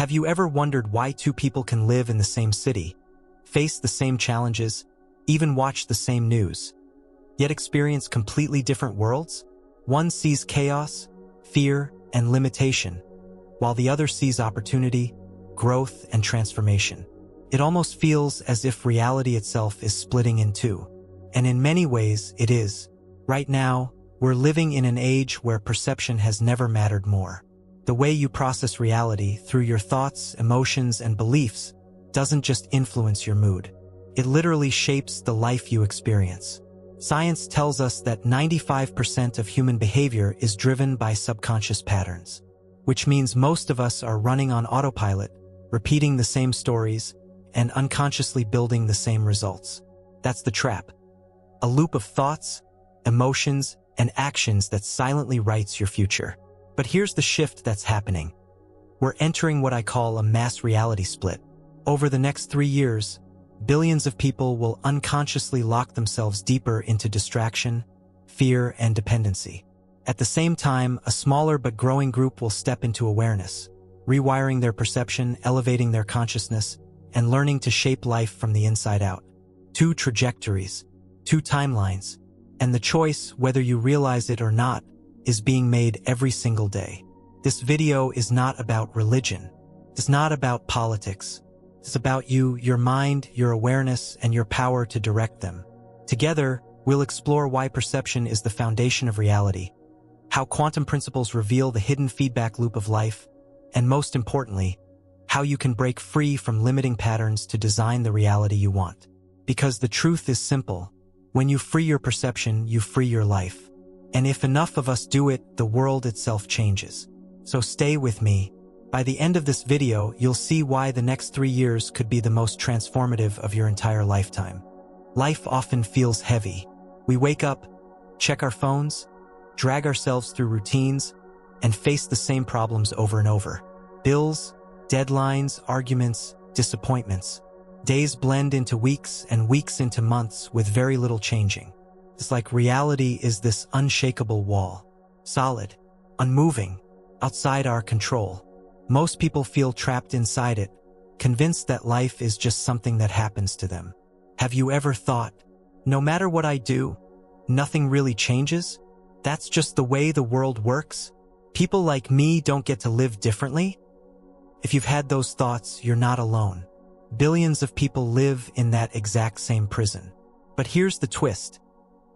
Have you ever wondered why two people can live in the same city, face the same challenges, even watch the same news, yet experience completely different worlds? One sees chaos, fear, and limitation, while the other sees opportunity, growth, and transformation. It almost feels as if reality itself is splitting in two. And in many ways, it is. Right now, we're living in an age where perception has never mattered more. The way you process reality through your thoughts, emotions, and beliefs doesn't just influence your mood. It literally shapes the life you experience. Science tells us that 95% of human behavior is driven by subconscious patterns, which means most of us are running on autopilot, repeating the same stories, and unconsciously building the same results. That's the trap. A loop of thoughts, emotions, and actions that silently writes your future. But here's the shift that's happening. We're entering what I call a mass reality split. Over the next 3 years, billions of people will unconsciously lock themselves deeper into distraction, fear, and dependency. At the same time, a smaller but growing group will step into awareness, rewiring their perception, elevating their consciousness, and learning to shape life from the inside out. 2 trajectories, 2 timelines, and the choice, whether you realize it or not, is being made every single day. This video is not about religion. It's not about politics. It's about you, your mind, your awareness, and your power to direct them. Together, we'll explore why perception is the foundation of reality, how quantum principles reveal the hidden feedback loop of life, and most importantly, how you can break free from limiting patterns to design the reality you want. Because the truth is simple. When you free your perception, you free your life. And if enough of us do it, the world itself changes. So stay with me. By the end of this video, you'll see why the next 3 years could be the most transformative of your entire lifetime. Life often feels heavy. We wake up, check our phones, drag ourselves through routines, and face the same problems over and over. Bills, deadlines, arguments, disappointments. Days blend into weeks and weeks into months with very little changing. It's like reality is this unshakable wall, solid, unmoving, outside our control. Most people feel trapped inside it, convinced that life is just something that happens to them. Have you ever thought, no matter what I do, nothing really changes? That's just the way the world works? People like me don't get to live differently? If you've had those thoughts, you're not alone. Billions of people live in that exact same prison. But here's the twist.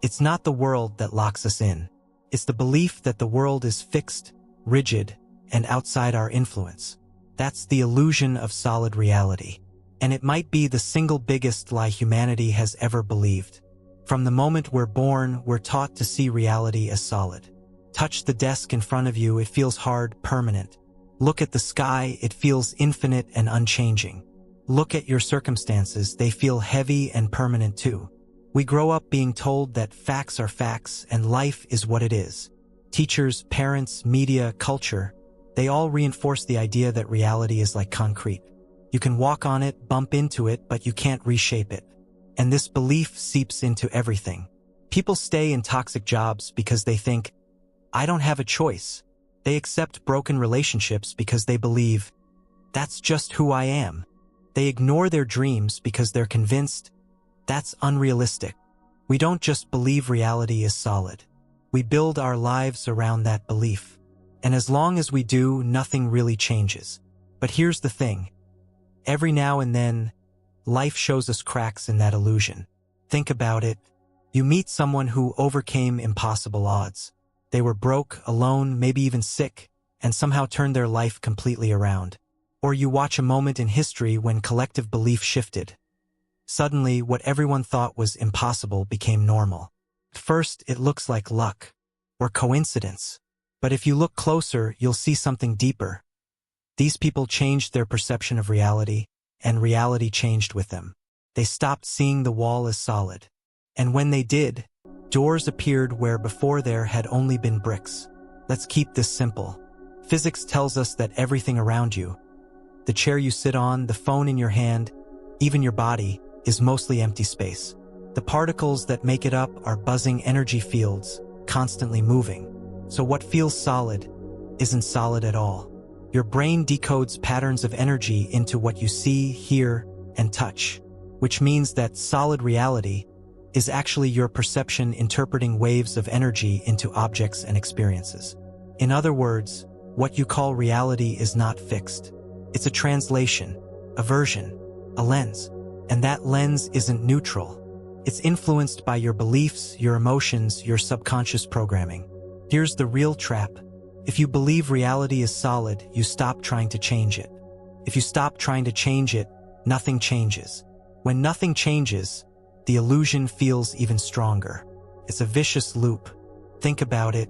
It's not the world that locks us in. It's the belief that the world is fixed, rigid, and outside our influence. That's the illusion of solid reality. And it might be the single biggest lie humanity has ever believed. From the moment we're born, we're taught to see reality as solid. Touch the desk in front of you, it feels hard, permanent. Look at the sky, it feels infinite and unchanging. Look at your circumstances, they feel heavy and permanent too. We grow up being told that facts are facts and life is what it is. Teachers, parents, media, culture, they all reinforce the idea that reality is like concrete. You can walk on it, bump into it, but you can't reshape it. And this belief seeps into everything. People stay in toxic jobs because they think, I don't have a choice. They accept broken relationships because they believe, that's just who I am. They ignore their dreams because they're convinced, that's unrealistic. We don't just believe reality is solid. We build our lives around that belief. And as long as we do, nothing really changes. But here's the thing. Every now and then, life shows us cracks in that illusion. Think about it. You meet someone who overcame impossible odds. They were broke, alone, maybe even sick, and somehow turned their life completely around. Or you watch a moment in history when collective belief shifted. Suddenly, what everyone thought was impossible became normal. At first, it looks like luck or coincidence. But if you look closer, you'll see something deeper. These people changed their perception of reality, and reality changed with them. They stopped seeing the wall as solid. And when they did, doors appeared where before there had only been bricks. Let's keep this simple. Physics tells us that everything around you, the chair you sit on, the phone in your hand, even your body, is mostly empty space. The particles that make it up are buzzing energy fields, constantly moving. So what feels solid isn't solid at all. Your brain decodes patterns of energy into what you see, hear, and touch, which means that solid reality is actually your perception interpreting waves of energy into objects and experiences. In other words, what you call reality is not fixed. It's a translation, a version, a lens. And that lens isn't neutral. It's influenced by your beliefs, your emotions, your subconscious programming. Here's the real trap. If you believe reality is solid, you stop trying to change it. If you stop trying to change it, nothing changes. When nothing changes, the illusion feels even stronger. It's a vicious loop. Think about it.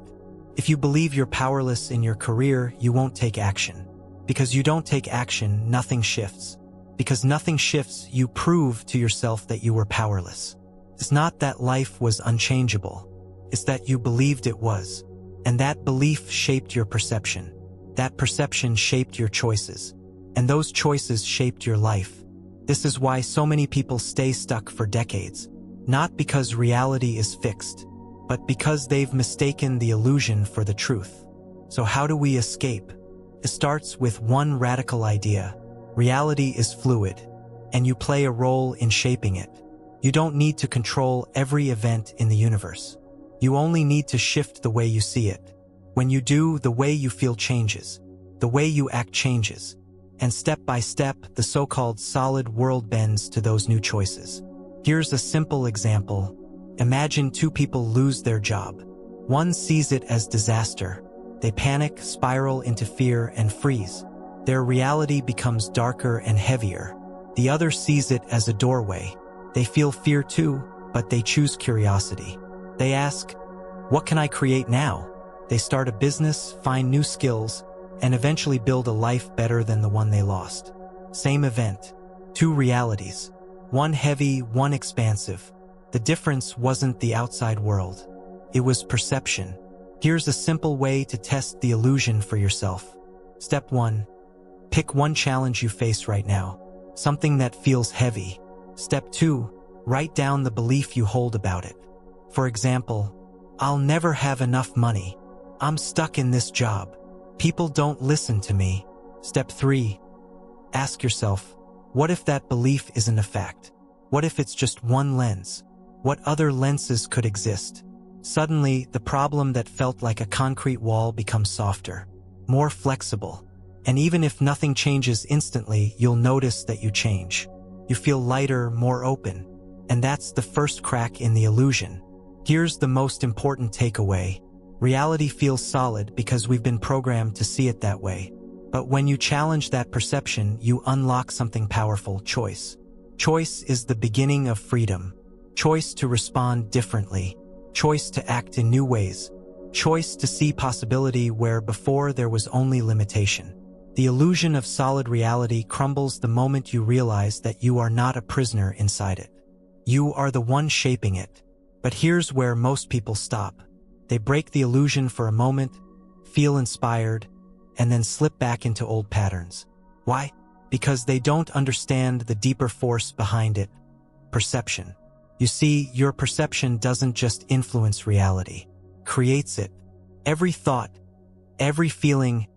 If you believe you're powerless in your career, you won't take action. Because you don't take action, nothing shifts. Because nothing shifts, you prove to yourself that you were powerless. It's not that life was unchangeable. It's that you believed it was. And that belief shaped your perception. That perception shaped your choices. And those choices shaped your life. This is why so many people stay stuck for decades. Not because reality is fixed, but because they've mistaken the illusion for the truth. So how do we escape? It starts with one radical idea. Reality is fluid, and you play a role in shaping it. You don't need to control every event in the universe. You only need to shift the way you see it. When you do, the way you feel changes. The way you act changes. And step by step, the so-called solid world bends to those new choices. Here's a simple example. Imagine two people lose their job. One sees it as disaster. They panic, spiral into fear, and freeze. Their reality becomes darker and heavier. The other sees it as a doorway. They feel fear too, but they choose curiosity. They ask, what can I create now? They start a business, find new skills, and eventually build a life better than the one they lost. Same event, two realities. One heavy, one expansive. The difference wasn't the outside world. It was perception. Here's a simple way to test the illusion for yourself. Step 1. Pick one challenge you face right now. Something that feels heavy. Step 2. Write down the belief you hold about it. For example, I'll never have enough money. I'm stuck in this job. People don't listen to me. Step 3. Ask yourself, what if that belief isn't a fact? What if it's just one lens? What other lenses could exist? Suddenly, the problem that felt like a concrete wall becomes softer, more flexible. And even if nothing changes instantly, you'll notice that you change. You feel lighter, more open. And that's the first crack in the illusion. Here's the most important takeaway. Reality feels solid because we've been programmed to see it that way. But when you challenge that perception, you unlock something powerful: choice. Choice is the beginning of freedom. Choice to respond differently. Choice to act in new ways. Choice to see possibility where before there was only limitation. The illusion of solid reality crumbles the moment you realize that you are not a prisoner inside it. You are the one shaping it. But here's where most people stop. They break the illusion for a moment, feel inspired, and then slip back into old patterns. Why? Because they don't understand the deeper force behind it: perception. You see, your perception doesn't just influence reality, creates it. Every thought, every feeling,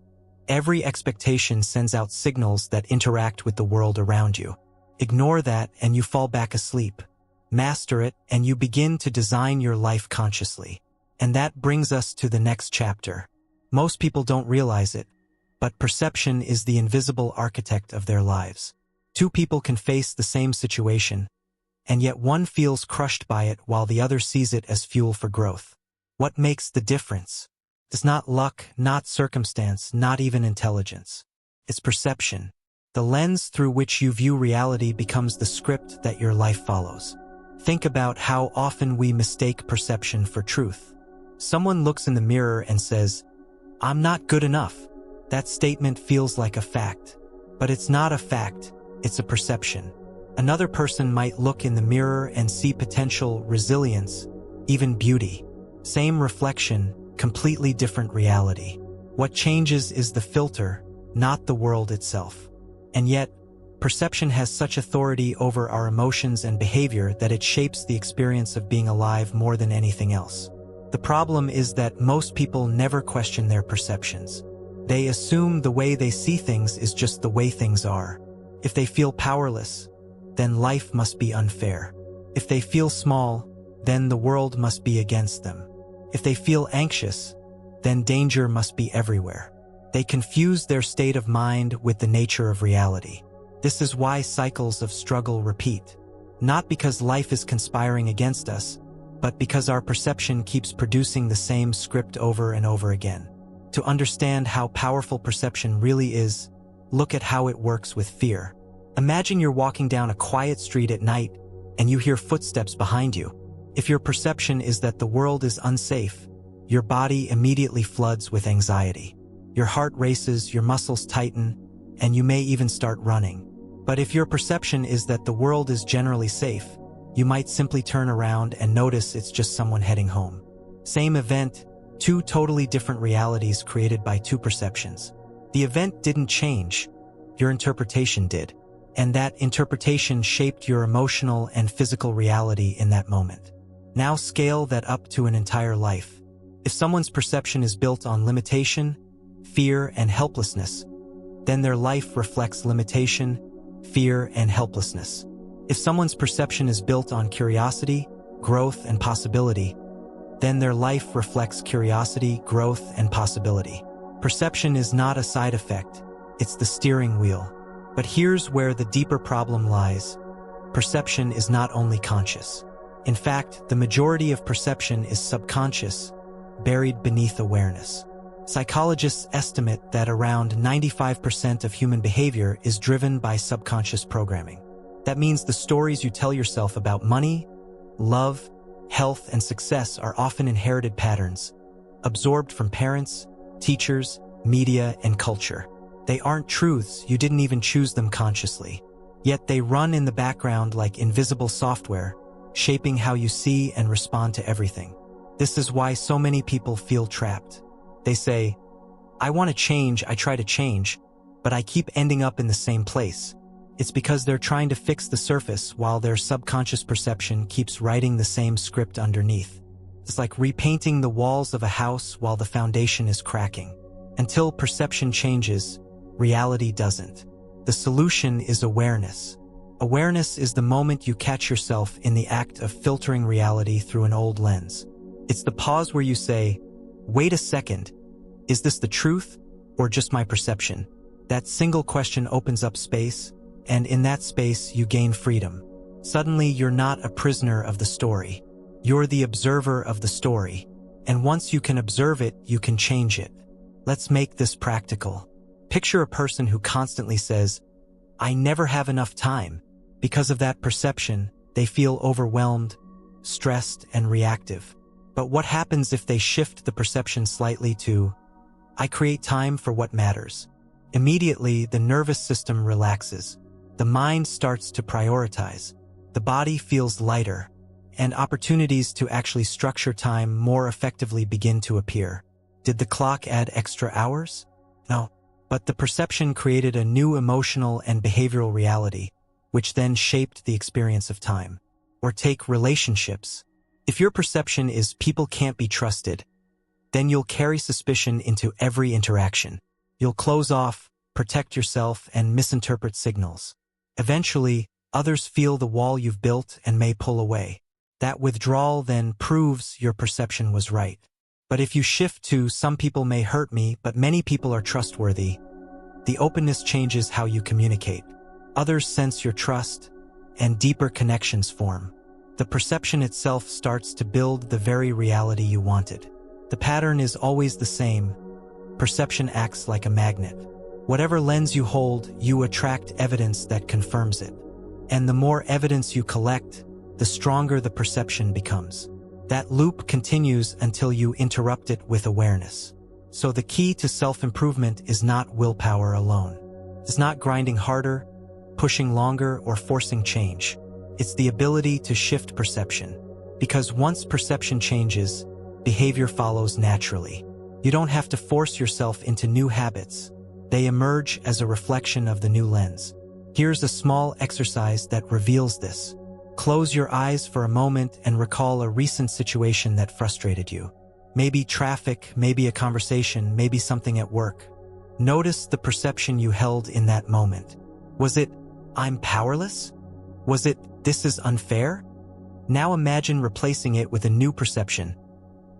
every expectation sends out signals that interact with the world around you. Ignore that and you fall back asleep. Master it and you begin to design your life consciously. And that brings us to the next chapter. Most people don't realize it, but perception is the invisible architect of their lives. Two people can face the same situation, and yet one feels crushed by it while the other sees it as fuel for growth. What makes the difference? It's not luck, not circumstance, not even intelligence. It's perception. The lens through which you view reality becomes the script that your life follows. Think about how often we mistake perception for truth. Someone looks in the mirror and says, "I'm not good enough." That statement feels like a fact, but it's not a fact, it's a perception. Another person might look in the mirror and see potential, resilience, even beauty. Same reflection, completely different reality. What changes is the filter, not the world itself. And yet, perception has such authority over our emotions and behavior that it shapes the experience of being alive more than anything else. The problem is that most people never question their perceptions. They assume the way they see things is just the way things are. If they feel powerless, then life must be unfair. If they feel small, then the world must be against them. If they feel anxious, then danger must be everywhere. They confuse their state of mind with the nature of reality. This is why cycles of struggle repeat. Not because life is conspiring against us, but because our perception keeps producing the same script over and over again. To understand how powerful perception really is, look at how it works with fear. Imagine you're walking down a quiet street at night and you hear footsteps behind you. If your perception is that the world is unsafe, your body immediately floods with anxiety. Your heart races, your muscles tighten, and you may even start running. But if your perception is that the world is generally safe, you might simply turn around and notice it's just someone heading home. Same event, two totally different realities created by two perceptions. The event didn't change, your interpretation did. And that interpretation shaped your emotional and physical reality in that moment. Now scale that up to an entire life. If someone's perception is built on limitation, fear, and helplessness, then their life reflects limitation, fear, and helplessness. If someone's perception is built on curiosity, growth, and possibility, then their life reflects curiosity, growth, and possibility. Perception is not a side effect, it's the steering wheel. But here's where the deeper problem lies. Perception is not only conscious. In fact, the majority of perception is subconscious, buried beneath awareness. Psychologists estimate that around 95% of human behavior is driven by subconscious programming. That means the stories you tell yourself about money, love, health, and success are often inherited patterns, absorbed from parents, teachers, media, and culture. They aren't truths, you didn't even choose them consciously. Yet they run in the background like invisible software, shaping how you see and respond to everything. This is why so many people feel trapped. They say, I want to change, I try to change, but I keep ending up in the same place. It's because they're trying to fix the surface while their subconscious perception keeps writing the same script underneath. It's like repainting the walls of a house while the foundation is cracking. Until perception changes, reality doesn't. The solution is awareness. Awareness is the moment you catch yourself in the act of filtering reality through an old lens. It's the pause where you say, wait a second, is this the truth or just my perception? That single question opens up space, and in that space you gain freedom. Suddenly you're not a prisoner of the story. You're the observer of the story. And once you can observe it, you can change it. Let's make this practical. Picture a person who constantly says, I never have enough time. Because of that perception, they feel overwhelmed, stressed, and reactive. But what happens if they shift the perception slightly to, I create time for what matters? Immediately, the nervous system relaxes. The mind starts to prioritize. The body feels lighter, and opportunities to actually structure time more effectively begin to appear. Did the clock add extra hours? No. But the perception created a new emotional and behavioral reality, which then shaped the experience of time. Or take relationships. If your perception is people can't be trusted, then you'll carry suspicion into every interaction. You'll close off, protect yourself, and misinterpret signals. Eventually, others feel the wall you've built and may pull away. That withdrawal then proves your perception was right. But if you shift to some people may hurt me, but many people are trustworthy, the openness changes how you communicate. Others sense your trust, and deeper connections form. The perception itself starts to build the very reality you wanted. The pattern is always the same. Perception acts like a magnet. Whatever lens you hold, you attract evidence that confirms it. And the more evidence you collect, the stronger the perception becomes. That loop continues until you interrupt it with awareness. So the key to self-improvement is not willpower alone. It's not grinding harder, pushing longer, or forcing change. It's the ability to shift perception. Because once perception changes, behavior follows naturally. You don't have to force yourself into new habits. They emerge as a reflection of the new lens. Here's a small exercise that reveals this. Close your eyes for a moment and recall a recent situation that frustrated you. Maybe traffic, maybe a conversation, maybe something at work. Notice the perception you held in that moment. Was it, "I'm powerless"? Was it, "This is unfair"? Now imagine replacing it with a new perception.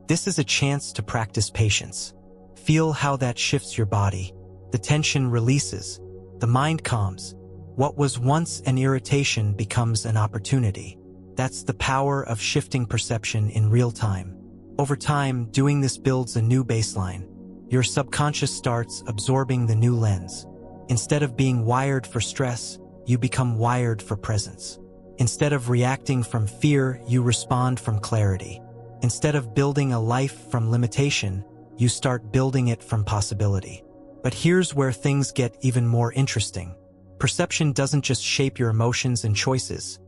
This is a chance to practice patience. Feel how that shifts your body. The tension releases. The mind calms. What was once an irritation becomes an opportunity. That's the power of shifting perception in real time. Over time, doing this builds a new baseline. Your subconscious starts absorbing the new lens. Instead of being wired for stress, you become wired for presence. Instead of reacting from fear, you respond from clarity. Instead of building a life from limitation, you start building it from possibility. But here's where things get even more interesting. Perception doesn't just shape your emotions and choices.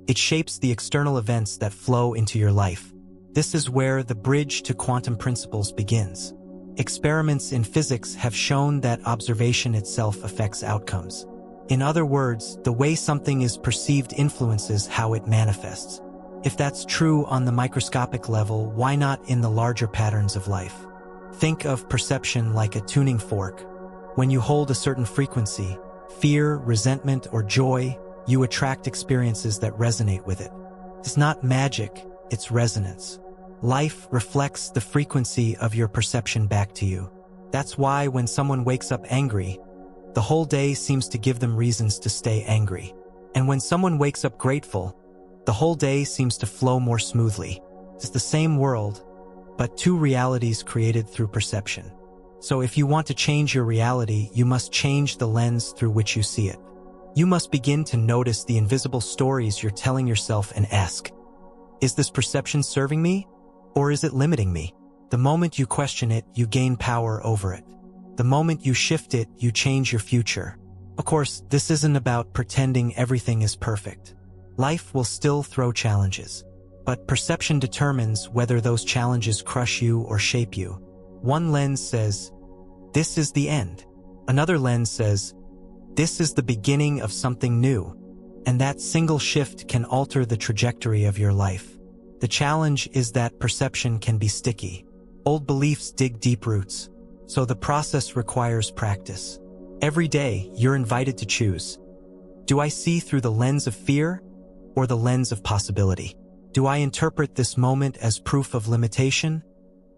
It shapes the external events that flow into your life. This is where the bridge to quantum principles begins. Experiments in physics have shown that observation itself affects outcomes. In other words, the way something is perceived influences how it manifests. If that's true on the microscopic level, why not in the larger patterns of life? Think of perception like a tuning fork. When you hold a certain frequency, fear, resentment, or joy, you attract experiences that resonate with it. It's not magic, it's resonance. Life reflects the frequency of your perception back to you. That's why when someone wakes up angry, the whole day seems to give them reasons to stay angry. And when someone wakes up grateful, the whole day seems to flow more smoothly. It's the same world, but two realities created through perception. So if you want to change your reality, you must change the lens through which you see it. You must begin to notice the invisible stories you're telling yourself and ask, is this perception serving me? Or is it limiting me? The moment you question it, you gain power over it. The moment you shift it, you change your future. Of course, this isn't about pretending everything is perfect. Life will still throw challenges. But perception determines whether those challenges crush you or shape you. One lens says, this is the end. Another lens says, this is the beginning of something new. And that single shift can alter the trajectory of your life. The challenge is that perception can be sticky. Old beliefs dig deep roots. So the process requires practice. Every day, you're invited to choose. Do I see through the lens of fear or the lens of possibility? Do I interpret this moment as proof of limitation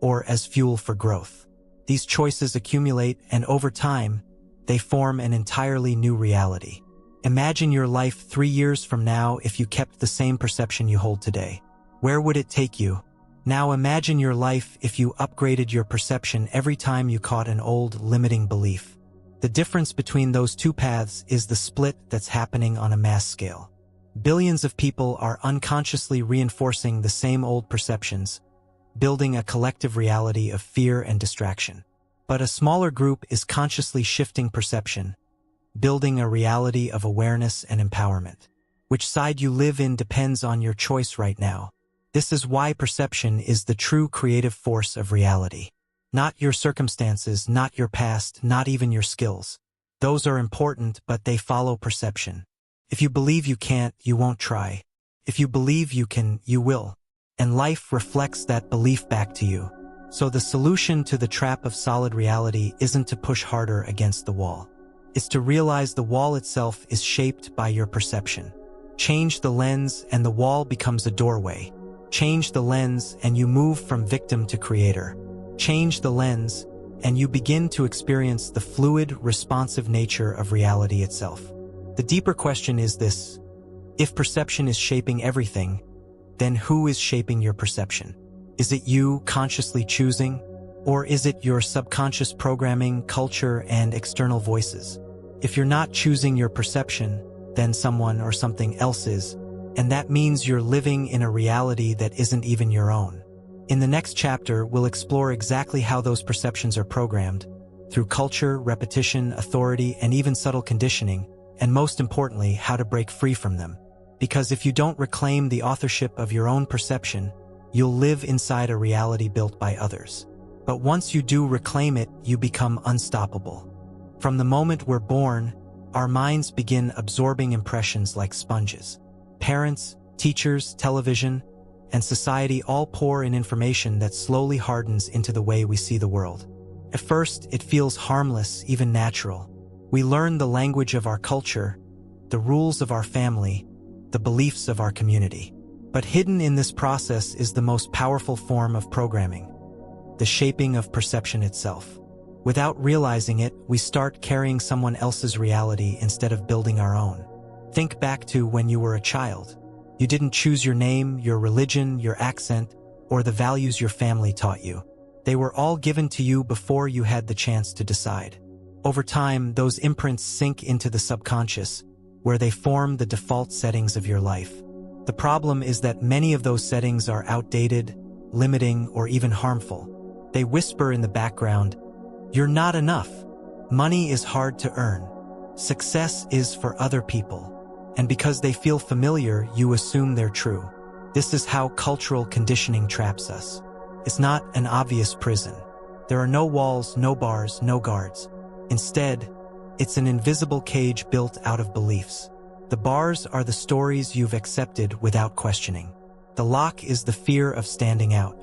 or as fuel for growth? These choices accumulate, and over time, they form an entirely new reality. Imagine your life 3 years from now if you kept the same perception you hold today. Where would it take you? Now imagine your life if you upgraded your perception every time you caught an old, limiting belief. The difference between those two paths is the split that's happening on a mass scale. Billions of people are unconsciously reinforcing the same old perceptions, building a collective reality of fear and distraction. But a smaller group is consciously shifting perception, building a reality of awareness and empowerment. Which side you live in depends on your choice right now. This is why perception is the true creative force of reality. Not your circumstances, not your past, not even your skills. Those are important, but they follow perception. If you believe you can't, you won't try. If you believe you can, you will. And life reflects that belief back to you. So the solution to the trap of solid reality isn't to push harder against the wall. It's to realize the wall itself is shaped by your perception. Change the lens and the wall becomes a doorway. Change the lens and you move from victim to creator. Change the lens and you begin to experience the fluid, responsive nature of reality itself. The deeper question is this: if perception is shaping everything, then who is shaping your perception? Is it you consciously choosing, or is it your subconscious programming, culture, and external voices? If you're not choosing your perception, then someone or something else is, and that means you're living in a reality that isn't even your own. In the next chapter, we'll explore exactly how those perceptions are programmed, through culture, repetition, authority, and even subtle conditioning, and most importantly, how to break free from them. Because if you don't reclaim the authorship of your own perception, you'll live inside a reality built by others. But once you do reclaim it, you become unstoppable. From the moment we're born, our minds begin absorbing impressions like sponges. Parents, teachers, television, and society all pour in information that slowly hardens into the way we see the world. At first, it feels harmless, even natural. We learn the language of our culture, the rules of our family, the beliefs of our community. But hidden in this process is the most powerful form of programming, the shaping of perception itself. Without realizing it, we start carrying someone else's reality instead of building our own. Think back to when you were a child. You didn't choose your name, your religion, your accent, or the values your family taught you. They were all given to you before you had the chance to decide. Over time, those imprints sink into the subconscious, where they form the default settings of your life. The problem is that many of those settings are outdated, limiting, or even harmful. They whisper in the background, "You're not enough. Money is hard to earn. Success is for other people." And because they feel familiar, you assume they're true. This is how cultural conditioning traps us. It's not an obvious prison. There are no walls, no bars, no guards. Instead, it's an invisible cage built out of beliefs. The bars are the stories you've accepted without questioning. The lock is the fear of standing out.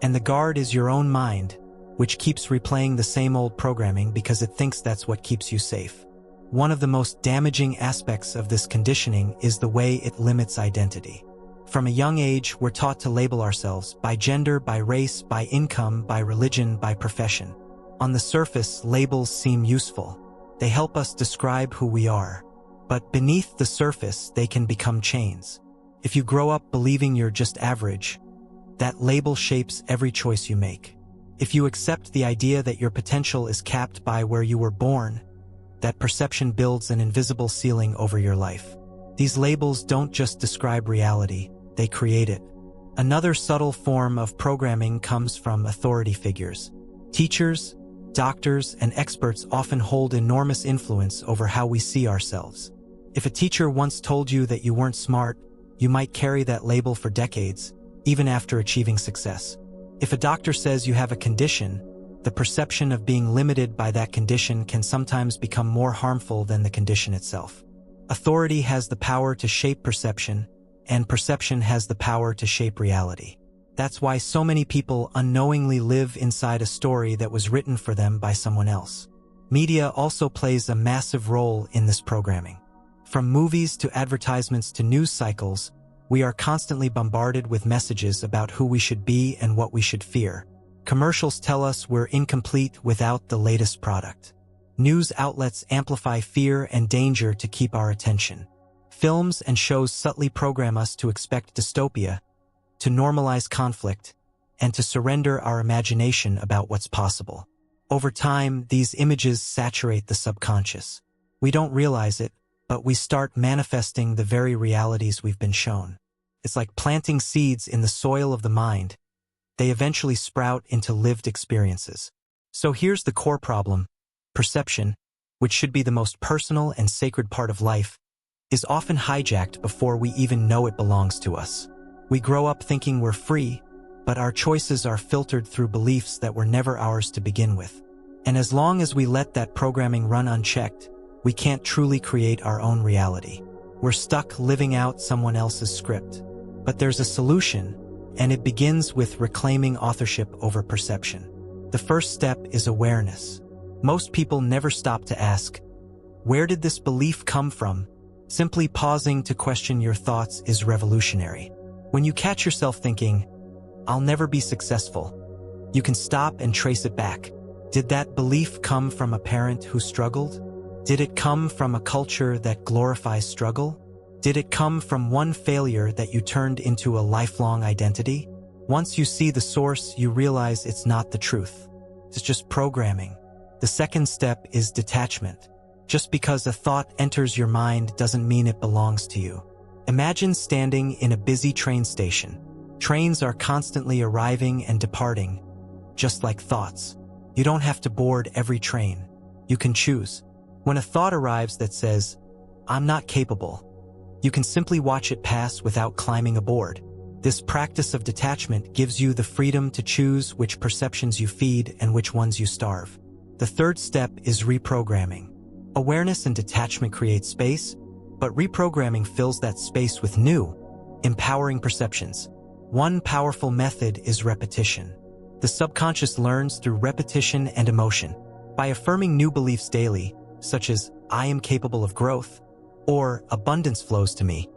And the guard is your own mind, which keeps replaying the same old programming because it thinks that's what keeps you safe. One of the most damaging aspects of this conditioning is the way it limits identity. From a young age, we're taught to label ourselves by gender, by race, by income, by religion, by profession. On the surface, labels seem useful. They help us describe who we are. But beneath the surface, they can become chains. If you grow up believing you're just average, that label shapes every choice you make. If you accept the idea that your potential is capped by where you were born, that perception builds an invisible ceiling over your life. These labels don't just describe reality, they create it. Another subtle form of programming comes from authority figures. Teachers, doctors, and experts often hold enormous influence over how we see ourselves. If a teacher once told you that you weren't smart, you might carry that label for decades, even after achieving success. If a doctor says you have a condition, the perception of being limited by that condition can sometimes become more harmful than the condition itself. Authority has the power to shape perception, and perception has the power to shape reality. That's why so many people unknowingly live inside a story that was written for them by someone else. Media also plays a massive role in this programming. From movies to advertisements to news cycles, we are constantly bombarded with messages about who we should be and what we should fear. Commercials tell us we're incomplete without the latest product. News outlets amplify fear and danger to keep our attention. Films and shows subtly program us to expect dystopia, to normalize conflict, and to surrender our imagination about what's possible. Over time, these images saturate the subconscious. We don't realize it, but we start manifesting the very realities we've been shown. It's like planting seeds in the soil of the mind. They eventually sprout into lived experiences. So here's the core problem. Perception, which should be the most personal and sacred part of life, is often hijacked before we even know it belongs to us. We grow up thinking we're free, but our choices are filtered through beliefs that were never ours to begin with. And as long as we let that programming run unchecked, we can't truly create our own reality. We're stuck living out someone else's script. But there's a solution, and it begins with reclaiming authorship over perception. The first step is awareness. Most people never stop to ask, where did this belief come from? Simply pausing to question your thoughts is revolutionary. When you catch yourself thinking, I'll never be successful, you can stop and trace it back. Did that belief come from a parent who struggled? Did it come from a culture that glorifies struggle? Did it come from one failure that you turned into a lifelong identity? Once you see the source, you realize it's not the truth. It's just programming. The second step is detachment. Just because a thought enters your mind doesn't mean it belongs to you. Imagine standing in a busy train station. Trains are constantly arriving and departing, just like thoughts. You don't have to board every train. You can choose. When a thought arrives that says, I'm not capable, you can simply watch it pass without climbing aboard. This practice of detachment gives you the freedom to choose which perceptions you feed and which ones you starve. The third step is reprogramming. Awareness and detachment create space, but reprogramming fills that space with new, empowering perceptions. One powerful method is repetition. The subconscious learns through repetition and emotion. By affirming new beliefs daily, such as, I am capable of growth, or abundance flows to me,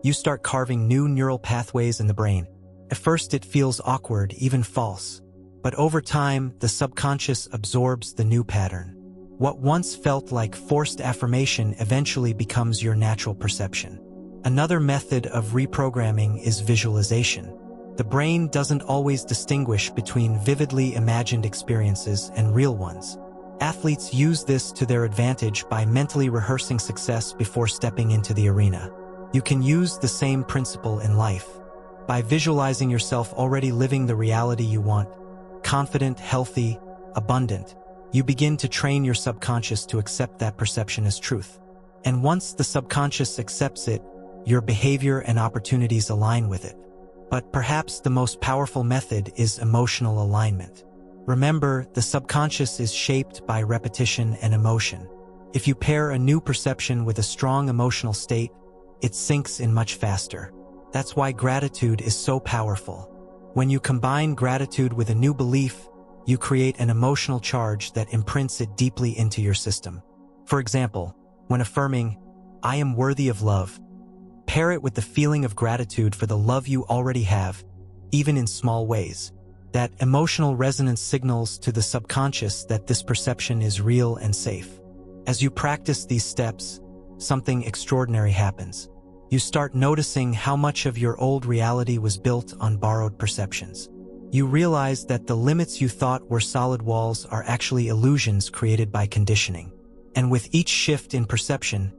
you start carving new neural pathways in the brain. At first it feels awkward, even false. But over time, the subconscious absorbs the new pattern. What once felt like forced affirmation eventually becomes your natural perception. Another method of reprogramming is visualization. The brain doesn't always distinguish between vividly imagined experiences and real ones. Athletes use this to their advantage by mentally rehearsing success before stepping into the arena. You can use the same principle in life. By visualizing yourself already living the reality you want, confident, healthy, abundant, you begin to train your subconscious to accept that perception as truth. And once the subconscious accepts it, your behavior and opportunities align with it. But perhaps the most powerful method is emotional alignment. Remember, the subconscious is shaped by repetition and emotion. If you pair a new perception with a strong emotional state, it sinks in much faster. That's why gratitude is so powerful. When you combine gratitude with a new belief, you create an emotional charge that imprints it deeply into your system. For example, when affirming, I am worthy of love, pair it with the feeling of gratitude for the love you already have, even in small ways. That emotional resonance signals to the subconscious that this perception is real and safe. As you practice these steps, something extraordinary happens. You start noticing how much of your old reality was built on borrowed perceptions. You realize that the limits you thought were solid walls are actually illusions created by conditioning. And with each shift in perception,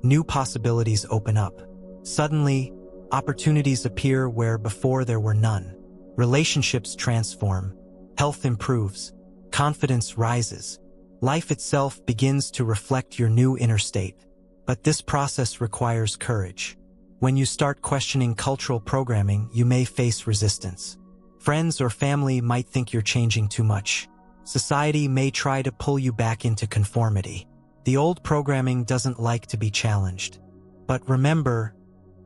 new possibilities open up. Suddenly, opportunities appear where before there were none. Relationships transform, health improves, confidence rises. Life itself begins to reflect your new inner state. But this process requires courage. When you start questioning cultural programming, you may face resistance. Friends or family might think you're changing too much. Society may try to pull you back into conformity. The old programming doesn't like to be challenged. But remember,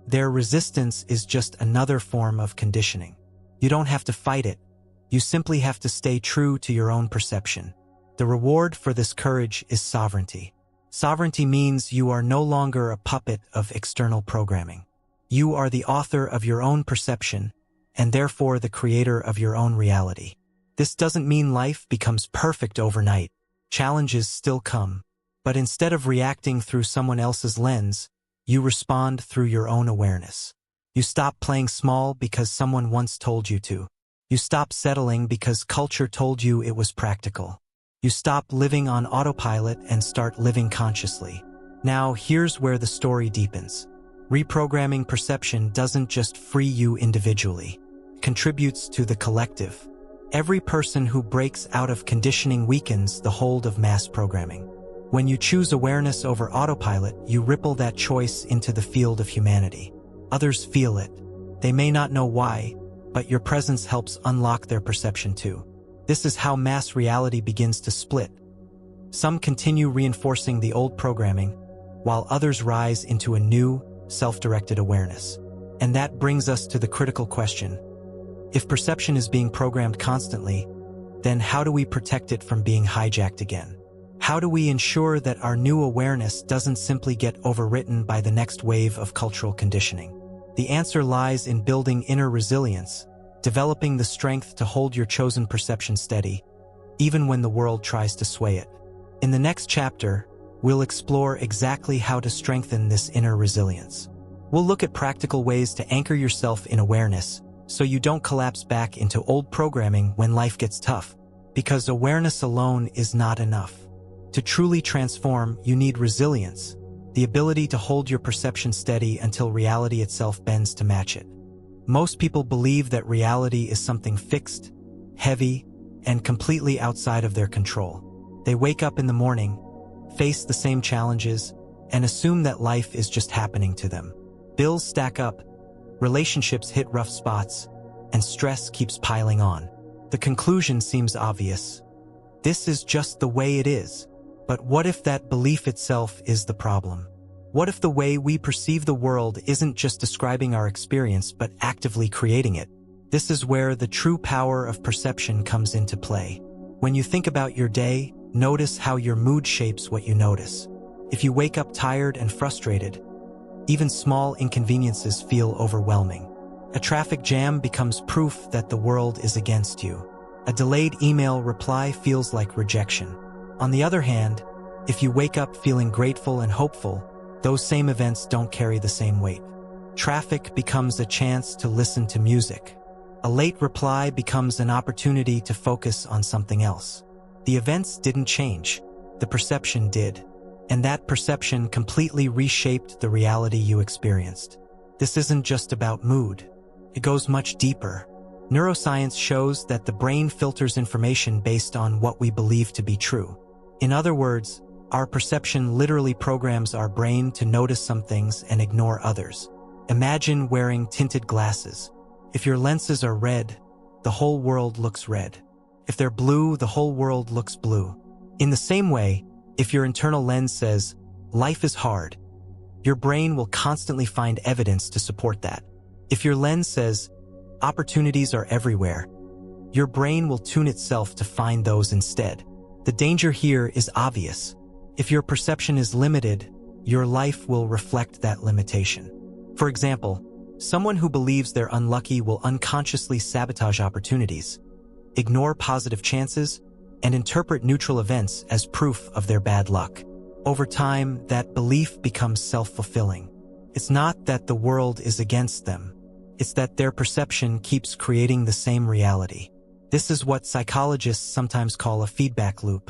their resistance is just another form of conditioning. You don't have to fight it. You simply have to stay true to your own perception. The reward for this courage is sovereignty. Sovereignty means you are no longer a puppet of external programming. You are the author of your own perception, and therefore the creator of your own reality. This doesn't mean life becomes perfect overnight. Challenges still come. But instead of reacting through someone else's lens, you respond through your own awareness. You stop playing small because someone once told you to. You stop settling because culture told you it was practical. You stop living on autopilot and start living consciously. Now, here's where the story deepens. Reprogramming perception doesn't just free you individually. It contributes to the collective. Every person who breaks out of conditioning weakens the hold of mass programming. When you choose awareness over autopilot, you ripple that choice into the field of humanity. Others feel it. They may not know why, but your presence helps unlock their perception too. This is how mass reality begins to split. Some continue reinforcing the old programming, while others rise into a new, self-directed awareness. And that brings us to the critical question. If perception is being programmed constantly, then how do we protect it from being hijacked again? How do we ensure that our new awareness doesn't simply get overwritten by the next wave of cultural conditioning? The answer lies in building inner resilience, developing the strength to hold your chosen perception steady, even when the world tries to sway it. In the next chapter, we'll explore exactly how to strengthen this inner resilience. We'll look at practical ways to anchor yourself in awareness so you don't collapse back into old programming when life gets tough, because awareness alone is not enough. To truly transform, you need resilience, the ability to hold your perception steady until reality itself bends to match it. Most people believe that reality is something fixed, heavy, and completely outside of their control. They wake up in the morning, face the same challenges, and assume that life is just happening to them. Bills stack up, relationships hit rough spots, and stress keeps piling on. The conclusion seems obvious. This is just the way it is. But what if that belief itself is the problem? What if the way we perceive the world isn't just describing our experience but actively creating it? This is where the true power of perception comes into play. When you think about your day, notice how your mood shapes what you notice. If you wake up tired and frustrated, even small inconveniences feel overwhelming. A traffic jam becomes proof that the world is against you. A delayed email reply feels like rejection. On the other hand, if you wake up feeling grateful and hopeful, those same events don't carry the same weight. Traffic becomes a chance to listen to music. A late reply becomes an opportunity to focus on something else. The events didn't change, the perception did. And that perception completely reshaped the reality you experienced. This isn't just about mood. It goes much deeper. Neuroscience shows that the brain filters information based on what we believe to be true. In other words, our perception literally programs our brain to notice some things and ignore others. Imagine wearing tinted glasses. If your lenses are red, the whole world looks red. If they're blue, the whole world looks blue. In the same way, if your internal lens says, life is hard, your brain will constantly find evidence to support that. If your lens says, opportunities are everywhere, your brain will tune itself to find those instead. The danger here is obvious. If your perception is limited, your life will reflect that limitation. For example, someone who believes they're unlucky will unconsciously sabotage opportunities, ignore positive chances, and interpret neutral events as proof of their bad luck. Over time, that belief becomes self-fulfilling. It's not that the world is against them. It's that their perception keeps creating the same reality. This is what psychologists sometimes call a feedback loop.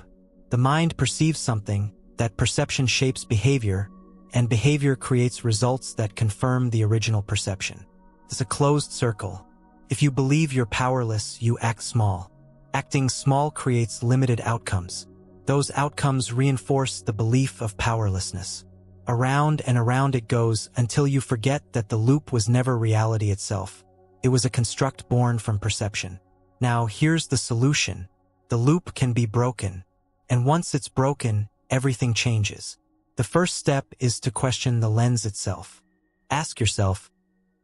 The mind perceives something, that perception shapes behavior, and behavior creates results that confirm the original perception. It's a closed circle. If you believe you're powerless, you act small. Acting small creates limited outcomes. Those outcomes reinforce the belief of powerlessness. Around and around it goes until you forget that the loop was never reality itself. It was a construct born from perception. Now, here's the solution. The loop can be broken. And once it's broken, everything changes. The first step is to question the lens itself. Ask yourself,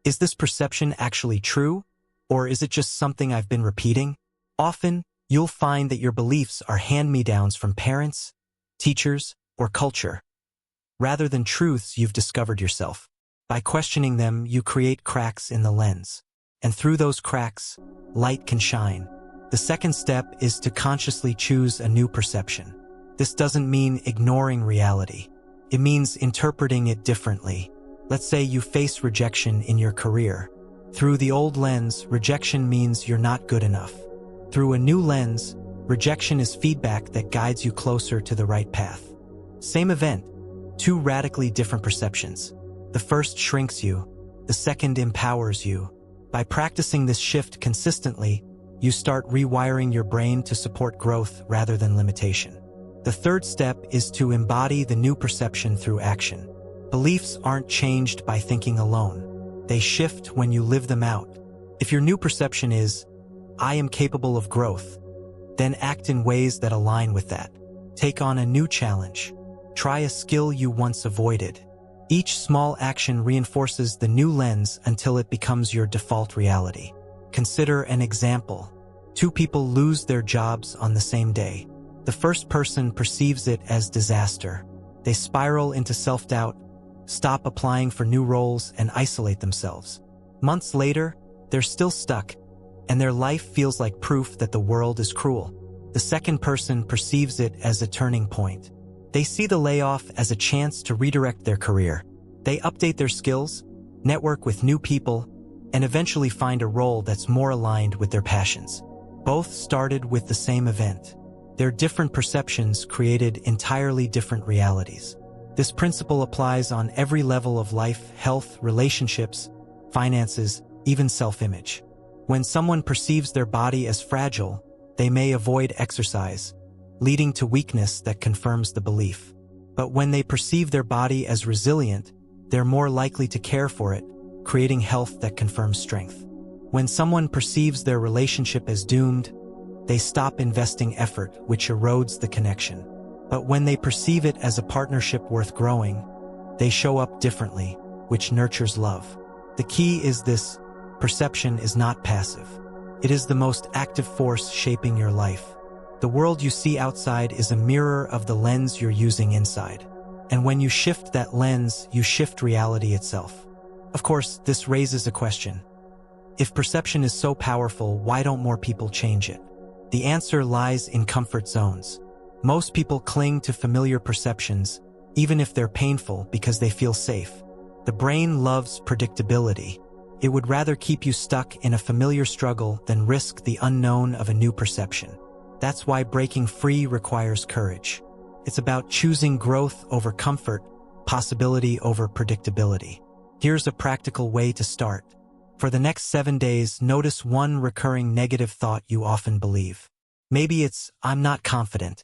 is this perception actually true? Or is it just something I've been repeating? Often, you'll find that your beliefs are hand-me-downs from parents, teachers, or culture, rather than truths you've discovered yourself. By questioning them, you create cracks in the lens. And through those cracks, light can shine. The second step is to consciously choose a new perception. This doesn't mean ignoring reality. It means interpreting it differently. Let's say you face rejection in your career. Through the old lens, rejection means you're not good enough. Through a new lens, rejection is feedback that guides you closer to the right path. Same event, two radically different perceptions. The first shrinks you, the second empowers you. By practicing this shift consistently, you start rewiring your brain to support growth rather than limitation. The third step is to embody the new perception through action. Beliefs aren't changed by thinking alone. They shift when you live them out. If your new perception is, I am capable of growth, then act in ways that align with that. Take on a new challenge. Try a skill you once avoided. Each small action reinforces the new lens until it becomes your default reality. Consider an example. Two people lose their jobs on the same day. The first person perceives it as disaster. They spiral into self-doubt, stop applying for new roles, and isolate themselves. Months later, they're still stuck, and their life feels like proof that the world is cruel. The second person perceives it as a turning point. They see the layoff as a chance to redirect their career. They update their skills, network with new people, and eventually find a role that's more aligned with their passions. Both started with the same event. Their different perceptions created entirely different realities. This principle applies on every level of life, health, relationships, finances, even self-image. When someone perceives their body as fragile, they may avoid exercise, leading to weakness that confirms the belief. But when they perceive their body as resilient, they're more likely to care for it, creating health that confirms strength. When someone perceives their relationship as doomed, they stop investing effort, which erodes the connection. But when they perceive it as a partnership worth growing, they show up differently, which nurtures love. The key is this: Perception is not passive. It is the most active force shaping your life. The world you see outside is a mirror of the lens you're using inside. And when you shift that lens, you shift reality itself. Of course, this raises a question. If perception is so powerful, why don't more people change it? The answer lies in comfort zones. Most people cling to familiar perceptions, even if they're painful, because they feel safe. The brain loves predictability. It would rather keep you stuck in a familiar struggle than risk the unknown of a new perception. That's why breaking free requires courage. It's about choosing growth over comfort, possibility over predictability. Here's a practical way to start. For the next 7 days, notice one recurring negative thought you often believe. Maybe it's, "I'm not confident,"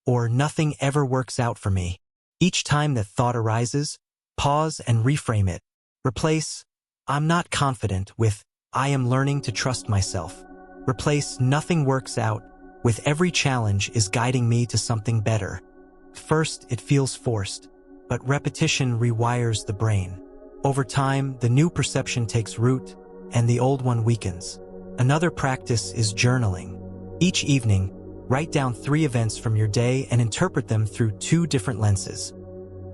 or "nothing ever works out for me." Each time that thought arises, pause and reframe it. Replace, "I'm not confident," with, "I am learning to trust myself." Replace "nothing works out" with "every challenge is guiding me to something better." First, it feels forced, but repetition rewires the brain. Over time, the new perception takes root, and the old one weakens. Another practice is journaling. Each evening, write down 3 events from your day and interpret them through 2 different lenses: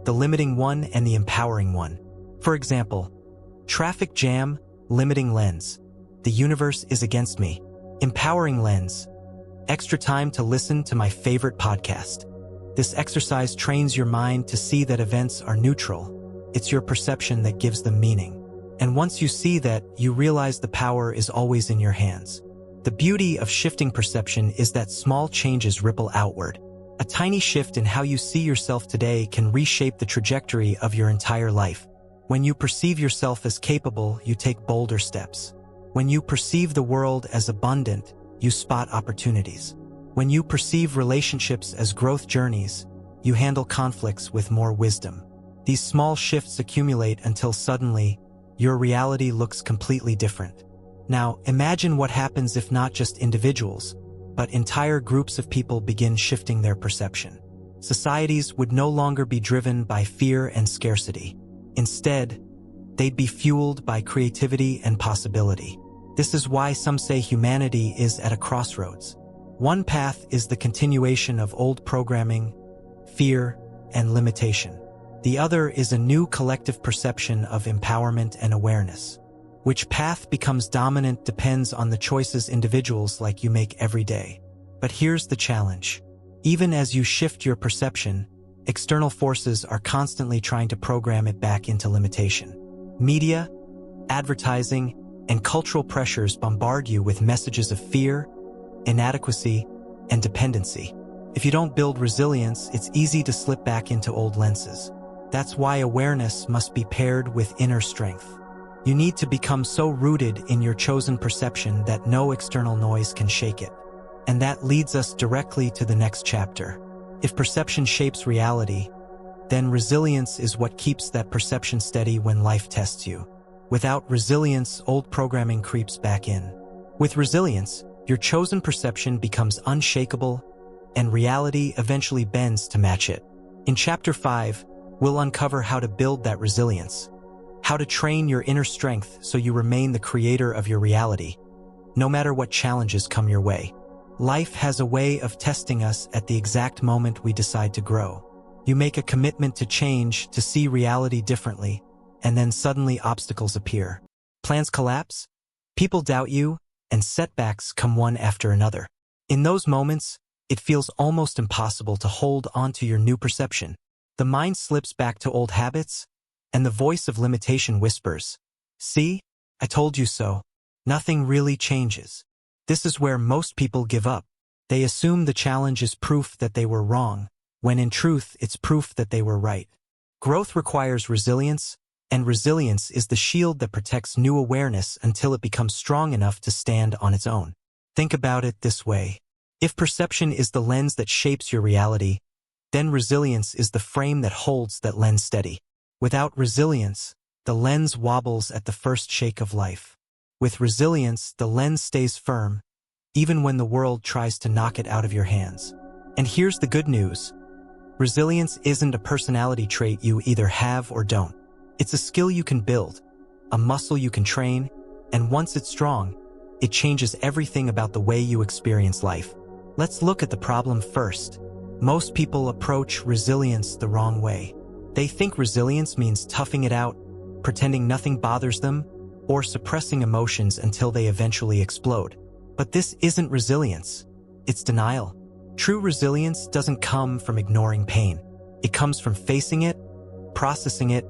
the limiting one and the empowering one. For example, traffic jam, limiting lens. The universe is against me. Empowering lens. Extra time to listen to my favorite podcast. This exercise trains your mind to see that events are neutral. It's your perception that gives them meaning. And once you see that, you realize the power is always in your hands. The beauty of shifting perception is that small changes ripple outward. A tiny shift in how you see yourself today can reshape the trajectory of your entire life. When you perceive yourself as capable, you take bolder steps. When you perceive the world as abundant, you spot opportunities. When you perceive relationships as growth journeys, you handle conflicts with more wisdom. These small shifts accumulate until suddenly, your reality looks completely different. Now, imagine what happens if not just individuals, but entire groups of people begin shifting their perception. Societies would no longer be driven by fear and scarcity. Instead, they'd be fueled by creativity and possibility. This is why some say humanity is at a crossroads. One path is the continuation of old programming, fear, and limitation. The other is a new collective perception of empowerment and awareness. Which path becomes dominant depends on the choices individuals like you make every day. But here's the challenge. Even as you shift your perception, external forces are constantly trying to program it back into limitation. Media, advertising, and cultural pressures bombard you with messages of fear, inadequacy, and dependency. If you don't build resilience, it's easy to slip back into old lenses. That's why awareness must be paired with inner strength. You need to become so rooted in your chosen perception that no external noise can shake it. And that leads us directly to the next chapter. If perception shapes reality, then resilience is what keeps that perception steady when life tests you. Without resilience, old programming creeps back in. With resilience, your chosen perception becomes unshakable, and reality eventually bends to match it. In Chapter 5, we'll uncover how to build that resilience, how to train your inner strength so you remain the creator of your reality, no matter what challenges come your way. Life has a way of testing us at the exact moment we decide to grow. You make a commitment to change, to see reality differently, and then suddenly obstacles appear. Plans collapse, people doubt you, and setbacks come one after another. In those moments, it feels almost impossible to hold on to your new perception. The mind slips back to old habits, and the voice of limitation whispers, "See, I told you so." Nothing really changes. This is where most people give up. They assume the challenge is proof that they were wrong, when in truth it's proof that they were right. Growth requires resilience, and resilience is the shield that protects new awareness until it becomes strong enough to stand on its own. Think about it this way. If perception is the lens that shapes your reality, then resilience is the frame that holds that lens steady. Without resilience, the lens wobbles at the first shake of life. With resilience, the lens stays firm, even when the world tries to knock it out of your hands. And here's the good news. Resilience isn't a personality trait you either have or don't. It's a skill you can build, a muscle you can train, And once it's strong, it changes everything about the way you experience life. Let's look at the problem first. Most people approach resilience the wrong way. They think resilience means toughing it out, pretending nothing bothers them, or suppressing emotions until they eventually explode. But this isn't resilience. It's denial. True resilience doesn't come from ignoring pain. It comes from facing it, processing it,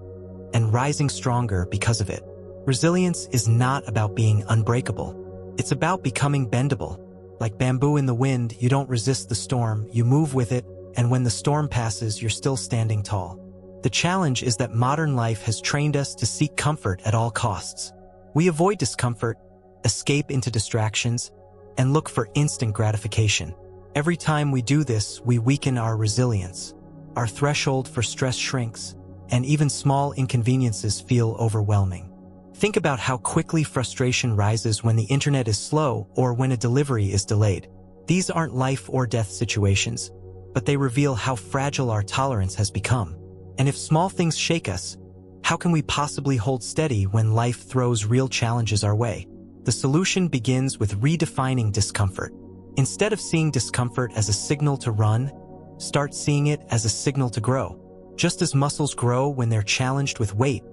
and rising stronger because of it. Resilience is not about being unbreakable. It's about becoming bendable. Like bamboo in the wind, you don't resist the storm, you move with it, and when the storm passes, you're still standing tall. The challenge is that modern life has trained us to seek comfort at all costs. We avoid discomfort, escape into distractions, and look for instant gratification. Every time we do this, we weaken our resilience. Our threshold for stress shrinks, and even small inconveniences feel overwhelming. Think about how quickly frustration rises when the internet is slow or when a delivery is delayed. These aren't life or death situations, but they reveal how fragile our tolerance has become. And if small things shake us, how can we possibly hold steady when life throws real challenges our way? The solution begins with redefining discomfort. Instead of seeing discomfort as a signal to run, start seeing it as a signal to grow. Just as muscles grow when they're challenged with weight,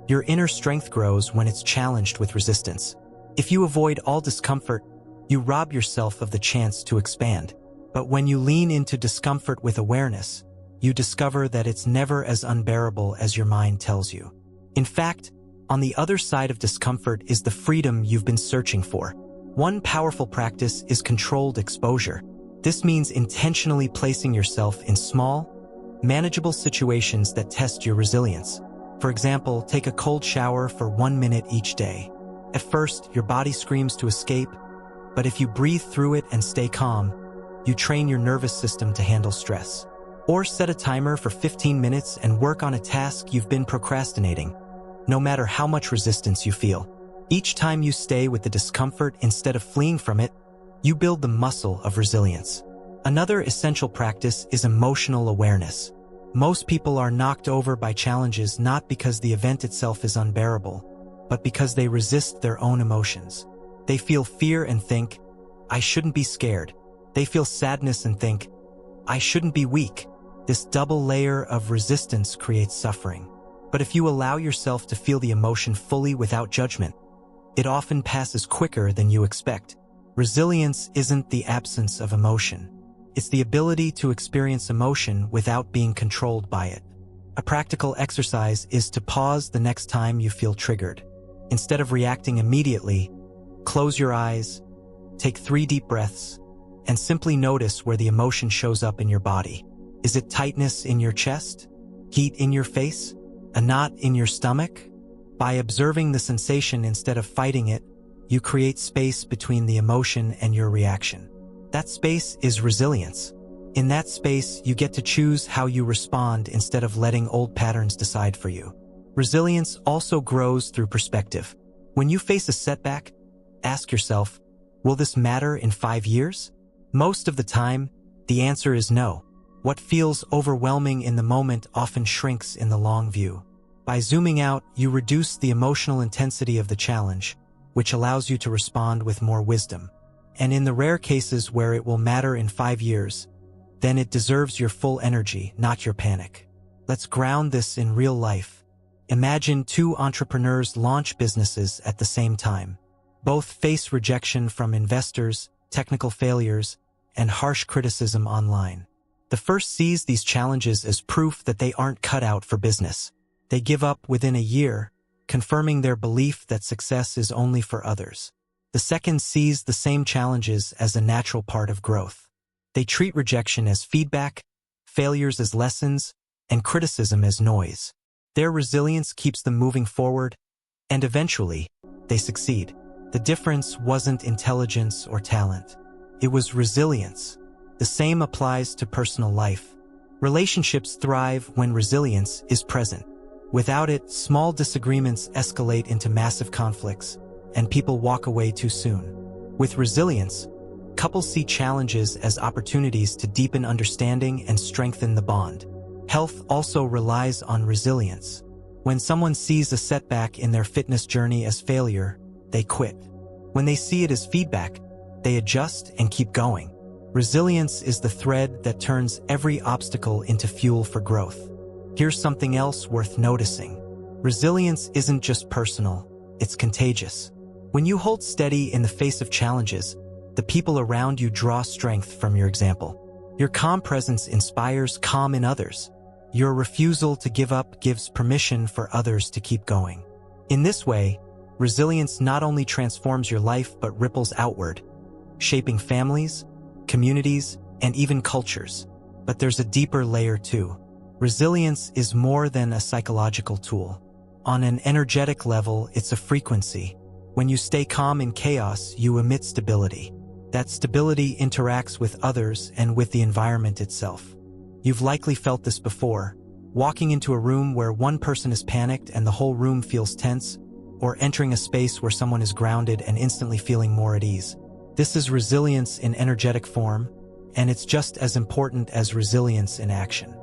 your inner strength grows when it's challenged with resistance. If you avoid all discomfort, you rob yourself of the chance to expand. But when you lean into discomfort with awareness, you discover that it's never as unbearable as your mind tells you. In fact, on the other side of discomfort is the freedom you've been searching for. One powerful practice is controlled exposure. This means intentionally placing yourself in small, manageable situations that test your resilience. For example, take a cold shower for 1 minute each day. At first, your body screams to escape, but if you breathe through it and stay calm, you train your nervous system to handle stress. Or set a timer for 15 minutes and work on a task you've been procrastinating, no matter how much resistance you feel. Each time you stay with the discomfort instead of fleeing from it, you build the muscle of resilience. Another essential practice is emotional awareness. Most people are knocked over by challenges not because the event itself is unbearable, but because they resist their own emotions. They feel fear and think, I shouldn't be scared. They feel sadness and think, I shouldn't be weak. This double layer of resistance creates suffering. But if you allow yourself to feel the emotion fully without judgment, it often passes quicker than you expect. Resilience isn't the absence of emotion. It's the ability to experience emotion without being controlled by it. A practical exercise is to pause the next time you feel triggered. Instead of reacting immediately, close your eyes, take 3 deep breaths, and simply notice where the emotion shows up in your body. Is it tightness in your chest? Heat in your face? A knot in your stomach? By observing the sensation instead of fighting it, you create space between the emotion and your reaction. That space is resilience. In that space, you get to choose how you respond instead of letting old patterns decide for you. Resilience also grows through perspective. When you face a setback, ask yourself, will this matter in 5 years? Most of the time, the answer is no. What feels overwhelming in the moment often shrinks in the long view. By zooming out, you reduce the emotional intensity of the challenge, which allows you to respond with more wisdom. And in the rare cases where it will matter in 5 years, then it deserves your full energy, not your panic. Let's ground this in real life. Imagine 2 entrepreneurs launch businesses at the same time. Both face rejection from investors, technical failures, and harsh criticism online. The first sees these challenges as proof that they aren't cut out for business. They give up within a year, confirming their belief that success is only for others. The second sees the same challenges as a natural part of growth. They treat rejection as feedback, failures as lessons, and criticism as noise. Their resilience keeps them moving forward, and eventually, they succeed. The difference wasn't intelligence or talent. It was resilience. The same applies to personal life. Relationships thrive when resilience is present. Without it, small disagreements escalate into massive conflicts, and people walk away too soon. With resilience, couples see challenges as opportunities to deepen understanding and strengthen the bond. Health also relies on resilience. When someone sees a setback in their fitness journey as failure, they quit. When they see it as feedback, they adjust and keep going. Resilience is the thread that turns every obstacle into fuel for growth. Here's something else worth noticing. Resilience isn't just personal, it's contagious. When you hold steady in the face of challenges, the people around you draw strength from your example. Your calm presence inspires calm in others. Your refusal to give up gives permission for others to keep going. In this way, resilience not only transforms your life but ripples outward, shaping families, communities, and even cultures. But there's a deeper layer too. Resilience is more than a psychological tool. On an energetic level, it's a frequency. When you stay calm in chaos, you emit stability. That stability interacts with others and with the environment itself. You've likely felt this before, walking into a room where one person is panicked and the whole room feels tense, or entering a space where someone is grounded and instantly feeling more at ease. This is resilience in energetic form, and it's just as important as resilience in action.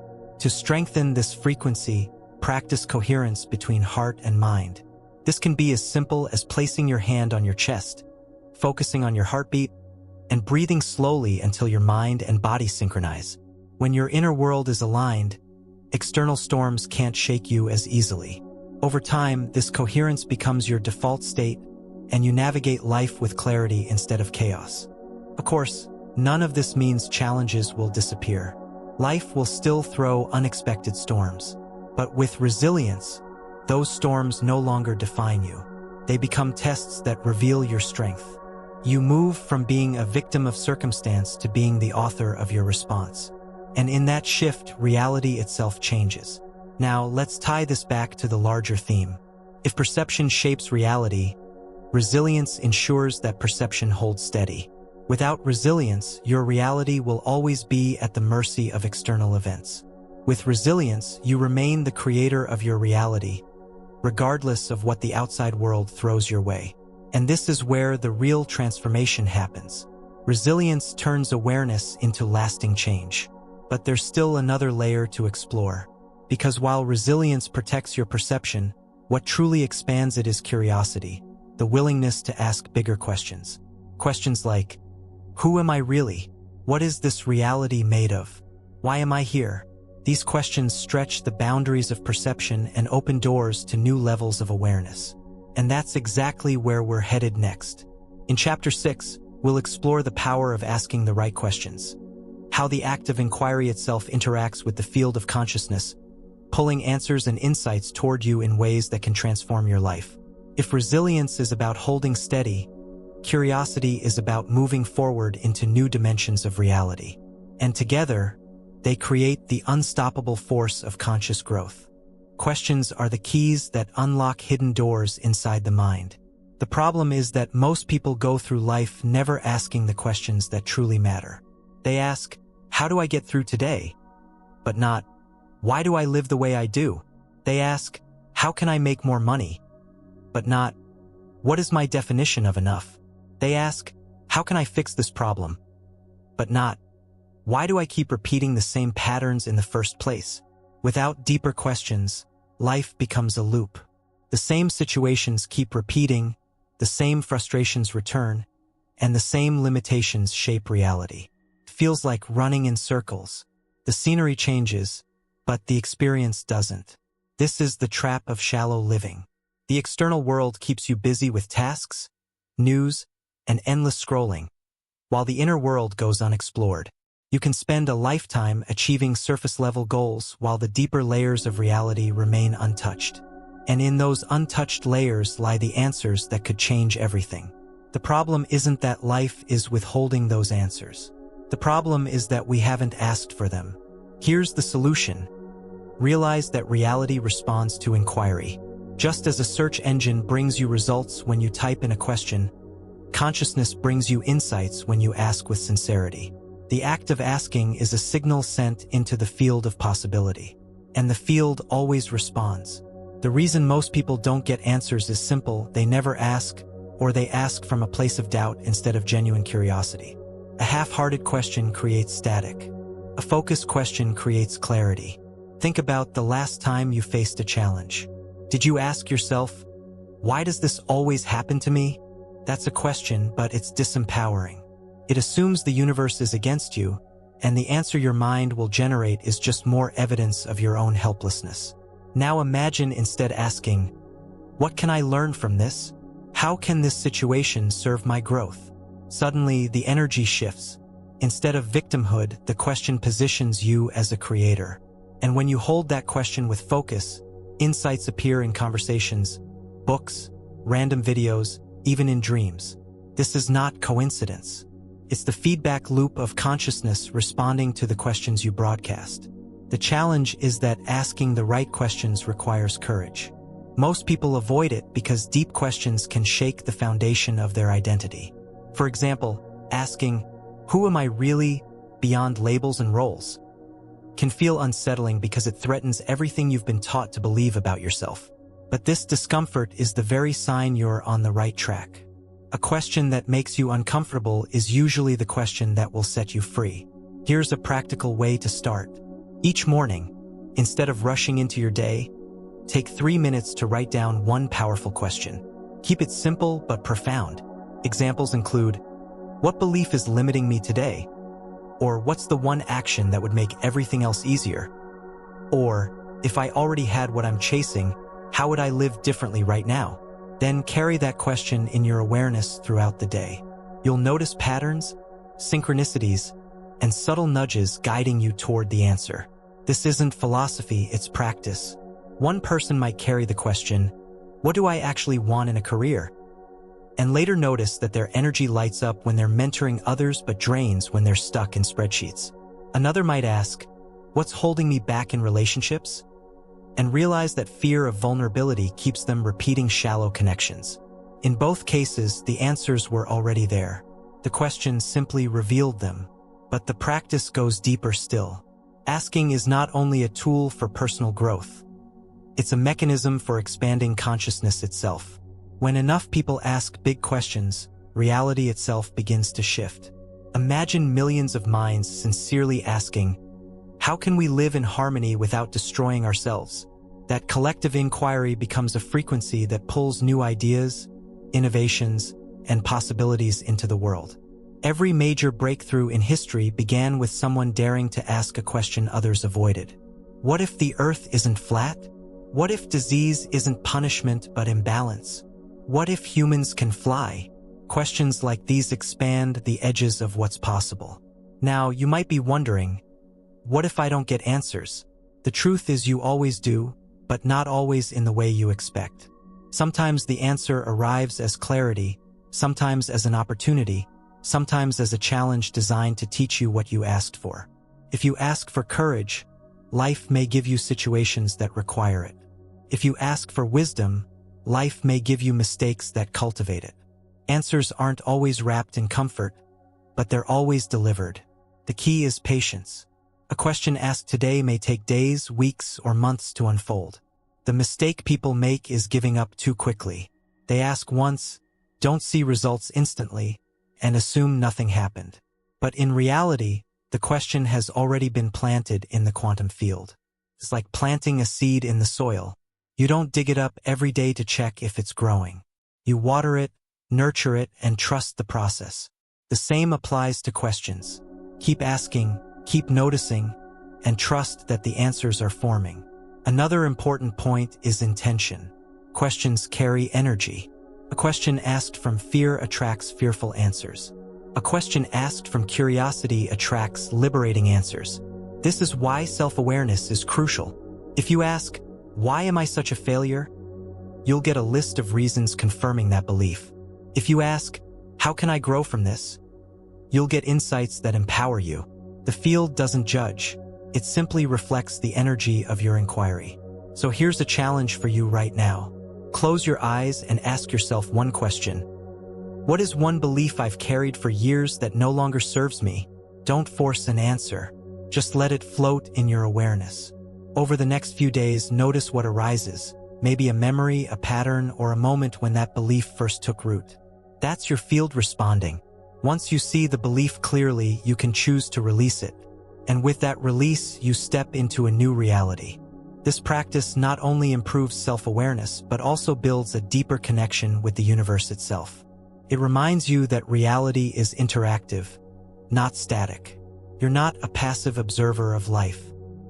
To strengthen this frequency, practice coherence between heart and mind. This can be as simple as placing your hand on your chest, focusing on your heartbeat, and breathing slowly until your mind and body synchronize. When your inner world is aligned, external storms can't shake you as easily. Over time, this coherence becomes your default state, and you navigate life with clarity instead of chaos. Of course, none of this means challenges will disappear. Life will still throw unexpected storms. But with resilience, those storms no longer define you. They become tests that reveal your strength. You move from being a victim of circumstance to being the author of your response. And in that shift, reality itself changes. Now, let's tie this back to the larger theme. If perception shapes reality, resilience ensures that perception holds steady. Without resilience, your reality will always be at the mercy of external events. With resilience, you remain the creator of your reality, regardless of what the outside world throws your way. And this is where the real transformation happens. Resilience turns awareness into lasting change. But there's still another layer to explore. Because while resilience protects your perception, what truly expands it is curiosity, the willingness to ask bigger questions. Questions like, who am I really? What is this reality made of? Why am I here? These questions stretch the boundaries of perception and open doors to new levels of awareness. And that's exactly where we're headed next. In Chapter 6, we'll explore the power of asking the right questions, how the act of inquiry itself interacts with the field of consciousness, pulling answers and insights toward you in ways that can transform your life. If resilience is about holding steady, curiosity is about moving forward into new dimensions of reality. And together, they create the unstoppable force of conscious growth. Questions are the keys that unlock hidden doors inside the mind. The problem is that most people go through life never asking the questions that truly matter. They ask, how do I get through today? But not, why do I live the way I do? They ask, how can I make more money? But not, what is my definition of enough? They ask, how can I fix this problem? But not, why do I keep repeating the same patterns in the first place? Without deeper questions, life becomes a loop. The same situations keep repeating, the same frustrations return, and the same limitations shape reality. It feels like running in circles. The scenery changes, but the experience doesn't. This is the trap of shallow living. The external world keeps you busy with tasks, news, and endless scrolling, while the inner world goes unexplored. You can spend a lifetime achieving surface-level goals while the deeper layers of reality remain untouched. And in those untouched layers lie the answers that could change everything. The problem isn't that life is withholding those answers. The problem is that we haven't asked for them. Here's the solution. Realize that reality responds to inquiry. Just as a search engine brings you results when you type in a question, consciousness brings you insights when you ask with sincerity. The act of asking is a signal sent into the field of possibility. And the field always responds. The reason most people don't get answers is simple: they never ask, or they ask from a place of doubt instead of genuine curiosity. A half-hearted question creates static. A focused question creates clarity. Think about the last time you faced a challenge. Did you ask yourself, Why does this always happen to me? That's a question, but it's disempowering. It assumes the universe is against you, and the answer your mind will generate is just more evidence of your own helplessness. Now imagine instead asking, what can I learn from this? How can this situation serve my growth? Suddenly, the energy shifts. Instead of victimhood, the question positions you as a creator. And when you hold that question with focus, insights appear in conversations, books, random videos, even in dreams. This is not coincidence. It's the feedback loop of consciousness responding to the questions you broadcast. The challenge is that asking the right questions requires courage. Most people avoid it because deep questions can shake the foundation of their identity. For example, asking, "Who am I really?" beyond labels and roles can feel unsettling because it threatens everything you've been taught to believe about yourself. But this discomfort is the very sign you're on the right track. A question that makes you uncomfortable is usually the question that will set you free. Here's a practical way to start. Each morning, instead of rushing into your day, take 3 minutes to write down one powerful question. Keep it simple but profound. Examples include, what belief is limiting me today? Or what's the one action that would make everything else easier? Or, if I already had what I'm chasing, how would I live differently right now? Then carry that question in your awareness throughout the day. You'll notice patterns, synchronicities, and subtle nudges guiding you toward the answer. This isn't philosophy, it's practice. One person might carry the question, what do I actually want in a career? And later notice that their energy lights up when they're mentoring others but drains when they're stuck in spreadsheets. Another might ask, what's holding me back in relationships? And realize that fear of vulnerability keeps them repeating shallow connections. In both cases, the answers were already there. The question simply revealed them. But the practice goes deeper still. Asking is not only a tool for personal growth. It's a mechanism for expanding consciousness itself. When enough people ask big questions, reality itself begins to shift. Imagine millions of minds sincerely asking, how can we live in harmony without destroying ourselves? That collective inquiry becomes a frequency that pulls new ideas, innovations, and possibilities into the world. Every major breakthrough in history began with someone daring to ask a question others avoided. What if the earth isn't flat? What if disease isn't punishment but imbalance? What if humans can fly? Questions like these expand the edges of what's possible. Now, you might be wondering, what if I don't get answers? The truth is you always do, but not always in the way you expect. Sometimes the answer arrives as clarity, sometimes as an opportunity, sometimes as a challenge designed to teach you what you asked for. If you ask for courage, life may give you situations that require it. If you ask for wisdom, life may give you mistakes that cultivate it. Answers aren't always wrapped in comfort, but they're always delivered. The key is patience. A question asked today may take days, weeks, or months to unfold. The mistake people make is giving up too quickly. They ask once, don't see results instantly, and assume nothing happened. But in reality, the question has already been planted in the quantum field. It's like planting a seed in the soil. You don't dig it up every day to check if it's growing. You water it, nurture it, and trust the process. The same applies to questions. Keep asking, keep noticing, and trust that the answers are forming. Another important point is intention. Questions carry energy. A question asked from fear attracts fearful answers. A question asked from curiosity attracts liberating answers. This is why self-awareness is crucial. If you ask, why am I such a failure? You'll get a list of reasons confirming that belief. If you ask, how can I grow from this? You'll get insights that empower you. The field doesn't judge. It simply reflects the energy of your inquiry. So here's a challenge for you right now. Close your eyes and ask yourself one question. What is one belief I've carried for years that no longer serves me? Don't force an answer. Just let it float in your awareness. Over the next few days, notice what arises. Maybe a memory, a pattern, or a moment when that belief first took root. That's your field responding. Once you see the belief clearly, you can choose to release it. And with that release, you step into a new reality. This practice not only improves self-awareness, but also builds a deeper connection with the universe itself. It reminds you that reality is interactive, not static. You're not a passive observer of life.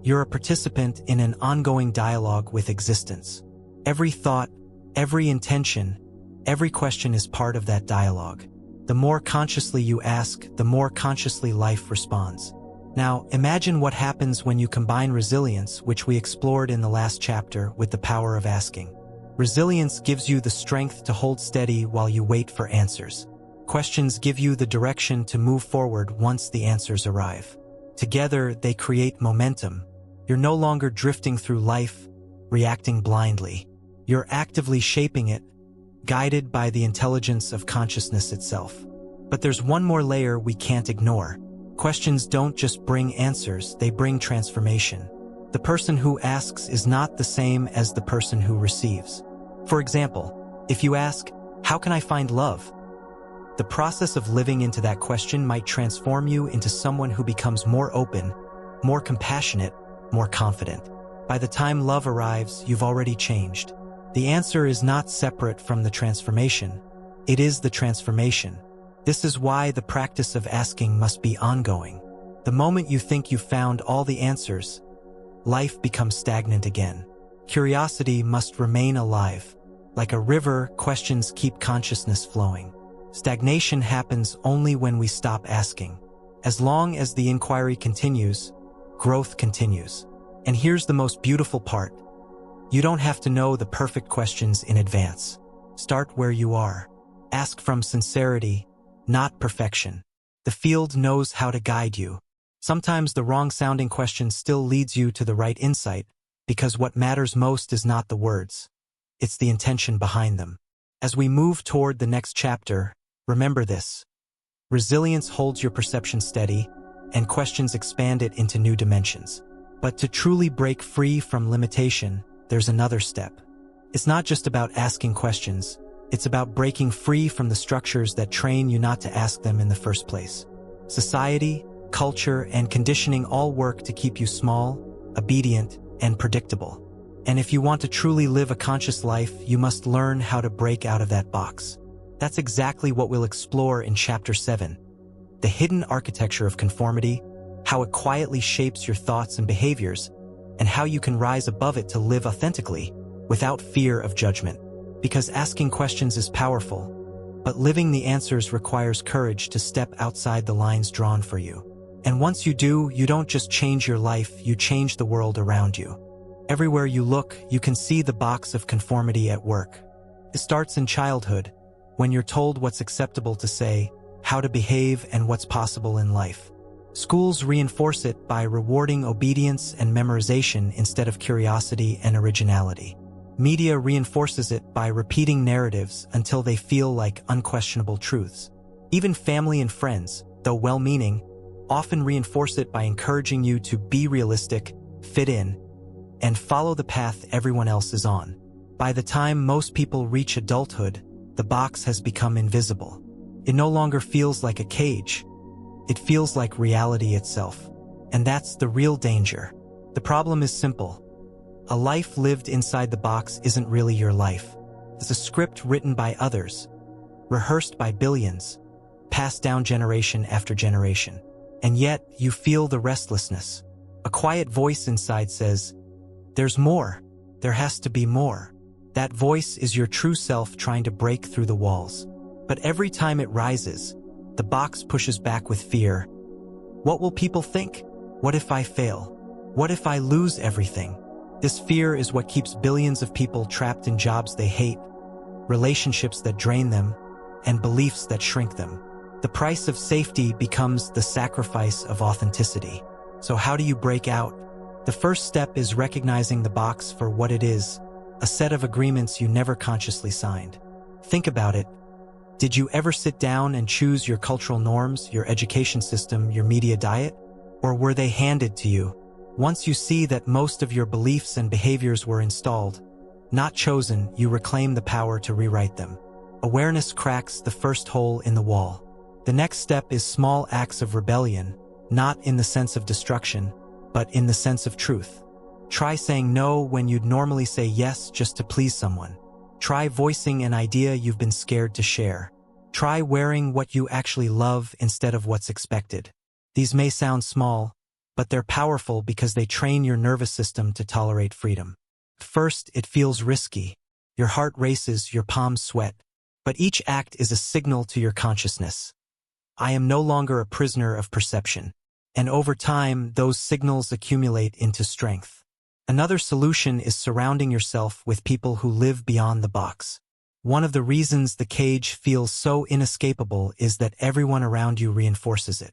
You're a participant in an ongoing dialogue with existence. Every thought, every intention, every question is part of that dialogue. The more consciously you ask, the more consciously life responds. Now, imagine what happens when you combine resilience, which we explored in the last chapter, with the power of asking. Resilience gives you the strength to hold steady while you wait for answers. Questions give you the direction to move forward once the answers arrive. Together, they create momentum. You're no longer drifting through life, reacting blindly. You're actively shaping it, guided by the intelligence of consciousness itself. But there's one more layer we can't ignore. Questions don't just bring answers, they bring transformation. The person who asks is not the same as the person who receives. For example, if you ask, "How can I find love?" the process of living into that question might transform you into someone who becomes more open, more compassionate, more confident. By the time love arrives, you've already changed. The answer is not separate from the transformation. It is the transformation. This is why the practice of asking must be ongoing. The moment you think you've found all the answers, life becomes stagnant again. Curiosity must remain alive. Like a river, questions keep consciousness flowing. Stagnation happens only when we stop asking. As long as the inquiry continues, growth continues. And here's the most beautiful part. You don't have to know the perfect questions in advance. Start where you are. Ask from sincerity, not perfection. The field knows how to guide you. Sometimes the wrong-sounding question still leads you to the right insight, because what matters most is not the words. It's the intention behind them. As we move toward the next chapter, remember this. Resilience holds your perception steady, and questions expand it into new dimensions. But to truly break free from limitation, there's another step. It's not just about asking questions. It's about breaking free from the structures that train you not to ask them in the first place. Society, culture, and conditioning all work to keep you small, obedient, and predictable. And if you want to truly live a conscious life, you must learn how to break out of that box. That's exactly what we'll explore in Chapter 7. The hidden architecture of conformity, how it quietly shapes your thoughts and behaviors, and how you can rise above it to live authentically, without fear of judgment. Because asking questions is powerful, but living the answers requires courage to step outside the lines drawn for you. And once you do, you don't just change your life, you change the world around you. Everywhere you look, you can see the box of conformity at work. It starts in childhood, when you're told what's acceptable to say, how to behave, and what's possible in life. Schools reinforce it by rewarding obedience and memorization instead of curiosity and originality. Media reinforces it by repeating narratives until they feel like unquestionable truths. Even family and friends, though well-meaning, often reinforce it by encouraging you to be realistic, fit in, and follow the path everyone else is on. By the time most people reach adulthood, the box has become invisible. It no longer feels like a cage. It feels like reality itself. And that's the real danger. The problem is simple. A life lived inside the box isn't really your life. It's a script written by others, rehearsed by billions, passed down generation after generation. And yet, you feel the restlessness. A quiet voice inside says, "There's more. There has to be more." That voice is your true self trying to break through the walls. But every time it rises, the box pushes back with fear. What will people think? What if I fail? What if I lose everything? This fear is what keeps billions of people trapped in jobs they hate, relationships that drain them, and beliefs that shrink them. The price of safety becomes the sacrifice of authenticity. So how do you break out? The first step is recognizing the box for what it is, a set of agreements you never consciously signed. Think about it. Did you ever sit down and choose your cultural norms, your education system, your media diet? Or were they handed to you? Once you see that most of your beliefs and behaviors were installed, not chosen, you reclaim the power to rewrite them. Awareness cracks the first hole in the wall. The next step is small acts of rebellion, not in the sense of destruction, but in the sense of truth. Try saying no when you'd normally say yes just to please someone. Try voicing an idea you've been scared to share. Try wearing what you actually love instead of what's expected. These may sound small, but they're powerful because they train your nervous system to tolerate freedom. First, it feels risky. Your heart races, your palms sweat. But each act is a signal to your consciousness. I am no longer a prisoner of perception. And over time, those signals accumulate into strength. Another solution is surrounding yourself with people who live beyond the box. One of the reasons the cage feels so inescapable is that everyone around you reinforces it.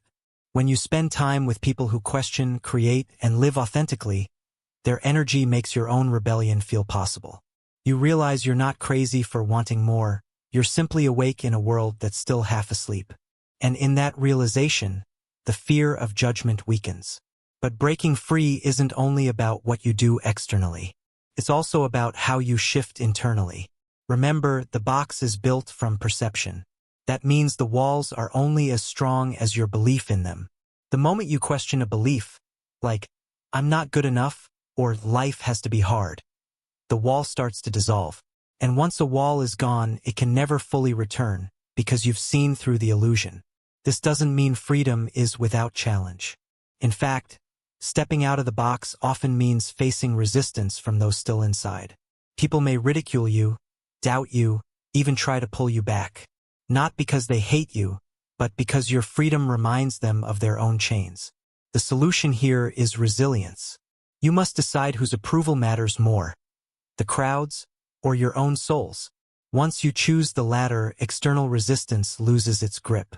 When you spend time with people who question, create, and live authentically, their energy makes your own rebellion feel possible. You realize you're not crazy for wanting more, you're simply awake in a world that's still half asleep. And in that realization, the fear of judgment weakens. But breaking free isn't only about what you do externally. It's also about how you shift internally. Remember, the box is built from perception. That means the walls are only as strong as your belief in them. The moment you question a belief, like, I'm not good enough, or life has to be hard, the wall starts to dissolve. And once a wall is gone, it can never fully return, because you've seen through the illusion. This doesn't mean freedom is without challenge. In fact, stepping out of the box often means facing resistance from those still inside. People may ridicule you, doubt you, even try to pull you back. Not because they hate you, but because your freedom reminds them of their own chains. The solution here is resilience. You must decide whose approval matters more, the crowd's or your own soul's. Once you choose the latter, external resistance loses its grip.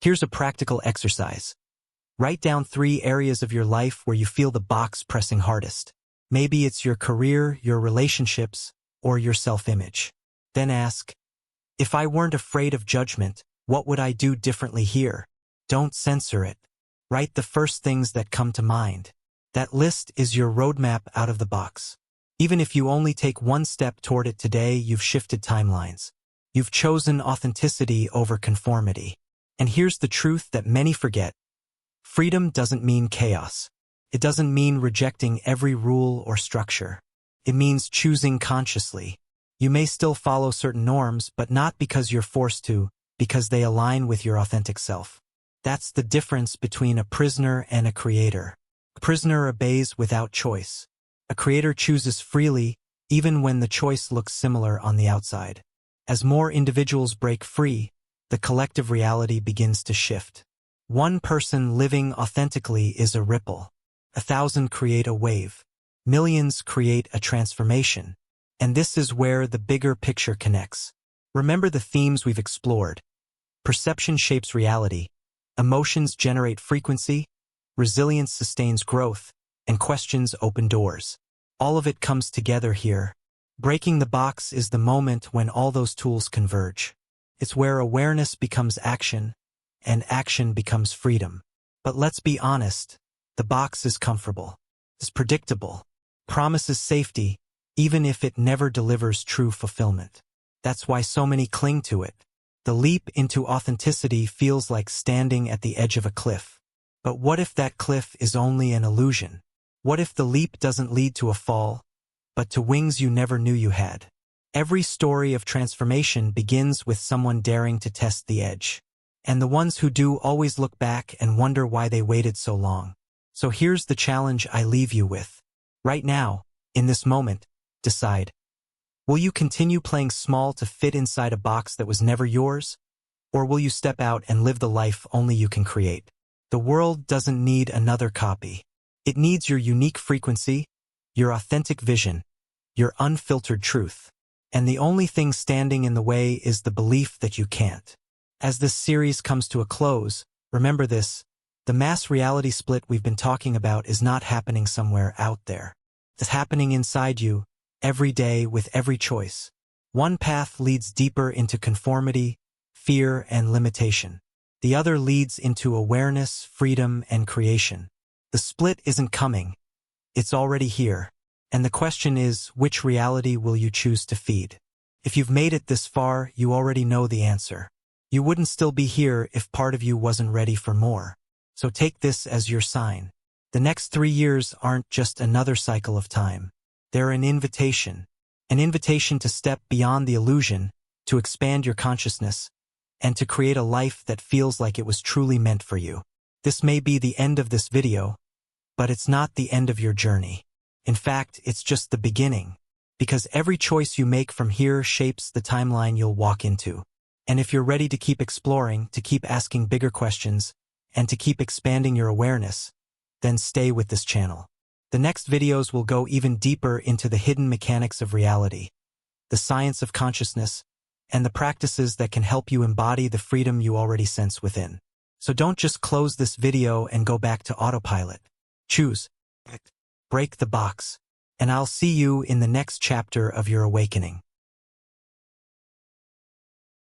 Here's a practical exercise. Write down 3 areas of your life where you feel the box pressing hardest. Maybe it's your career, your relationships, or your self-image. Then ask, if I weren't afraid of judgment, what would I do differently here? Don't censor it. Write the first things that come to mind. That list is your roadmap out of the box. Even if you only take one step toward it today, you've shifted timelines. You've chosen authenticity over conformity. And here's the truth that many forget. Freedom doesn't mean chaos. It doesn't mean rejecting every rule or structure. It means choosing consciously. You may still follow certain norms, but not because you're forced to, because they align with your authentic self. That's the difference between a prisoner and a creator. A prisoner obeys without choice. A creator chooses freely, even when the choice looks similar on the outside. As more individuals break free, the collective reality begins to shift. One person living authentically is a ripple. 1,000 create a wave. Millions create a transformation. And this is where the bigger picture connects. Remember the themes we've explored. Perception shapes reality. Emotions generate frequency. Resilience sustains growth. And questions open doors. All of it comes together here. Breaking the box is the moment when all those tools converge. It's where awareness becomes action, and action becomes freedom. But let's be honest, the box is comfortable. It's predictable. Promises safety, even if it never delivers true fulfillment. That's why so many cling to it. The leap into authenticity feels like standing at the edge of a cliff. But what if that cliff is only an illusion? What if the leap doesn't lead to a fall, but to wings you never knew you had? Every story of transformation begins with someone daring to test the edge. And the ones who do always look back and wonder why they waited so long. So here's the challenge I leave you with. Right now, in this moment, decide. Will you continue playing small to fit inside a box that was never yours? Or will you step out and live the life only you can create? The world doesn't need another copy. It needs your unique frequency, your authentic vision, your unfiltered truth. And the only thing standing in the way is the belief that you can't. As this series comes to a close, remember this: the mass reality split we've been talking about is not happening somewhere out there. It's happening inside you, every day with every choice. One path leads deeper into conformity, fear, and limitation. The other leads into awareness, freedom, and creation. The split isn't coming. It's already here. And the question is, which reality will you choose to feed? If you've made it this far, you already know the answer. You wouldn't still be here if part of you wasn't ready for more. So take this as your sign. The next 3 years aren't just another cycle of time. They're an invitation to step beyond the illusion, to expand your consciousness, and to create a life that feels like it was truly meant for you. This may be the end of this video, but it's not the end of your journey. In fact, it's just the beginning, because every choice you make from here shapes the timeline you'll walk into. And if you're ready to keep exploring, to keep asking bigger questions, and to keep expanding your awareness, then stay with this channel. The next videos will go even deeper into the hidden mechanics of reality, the science of consciousness, and the practices that can help you embody the freedom you already sense within. So don't just close this video and go back to autopilot. Choose. Break the box. And I'll see you in the next chapter of your awakening.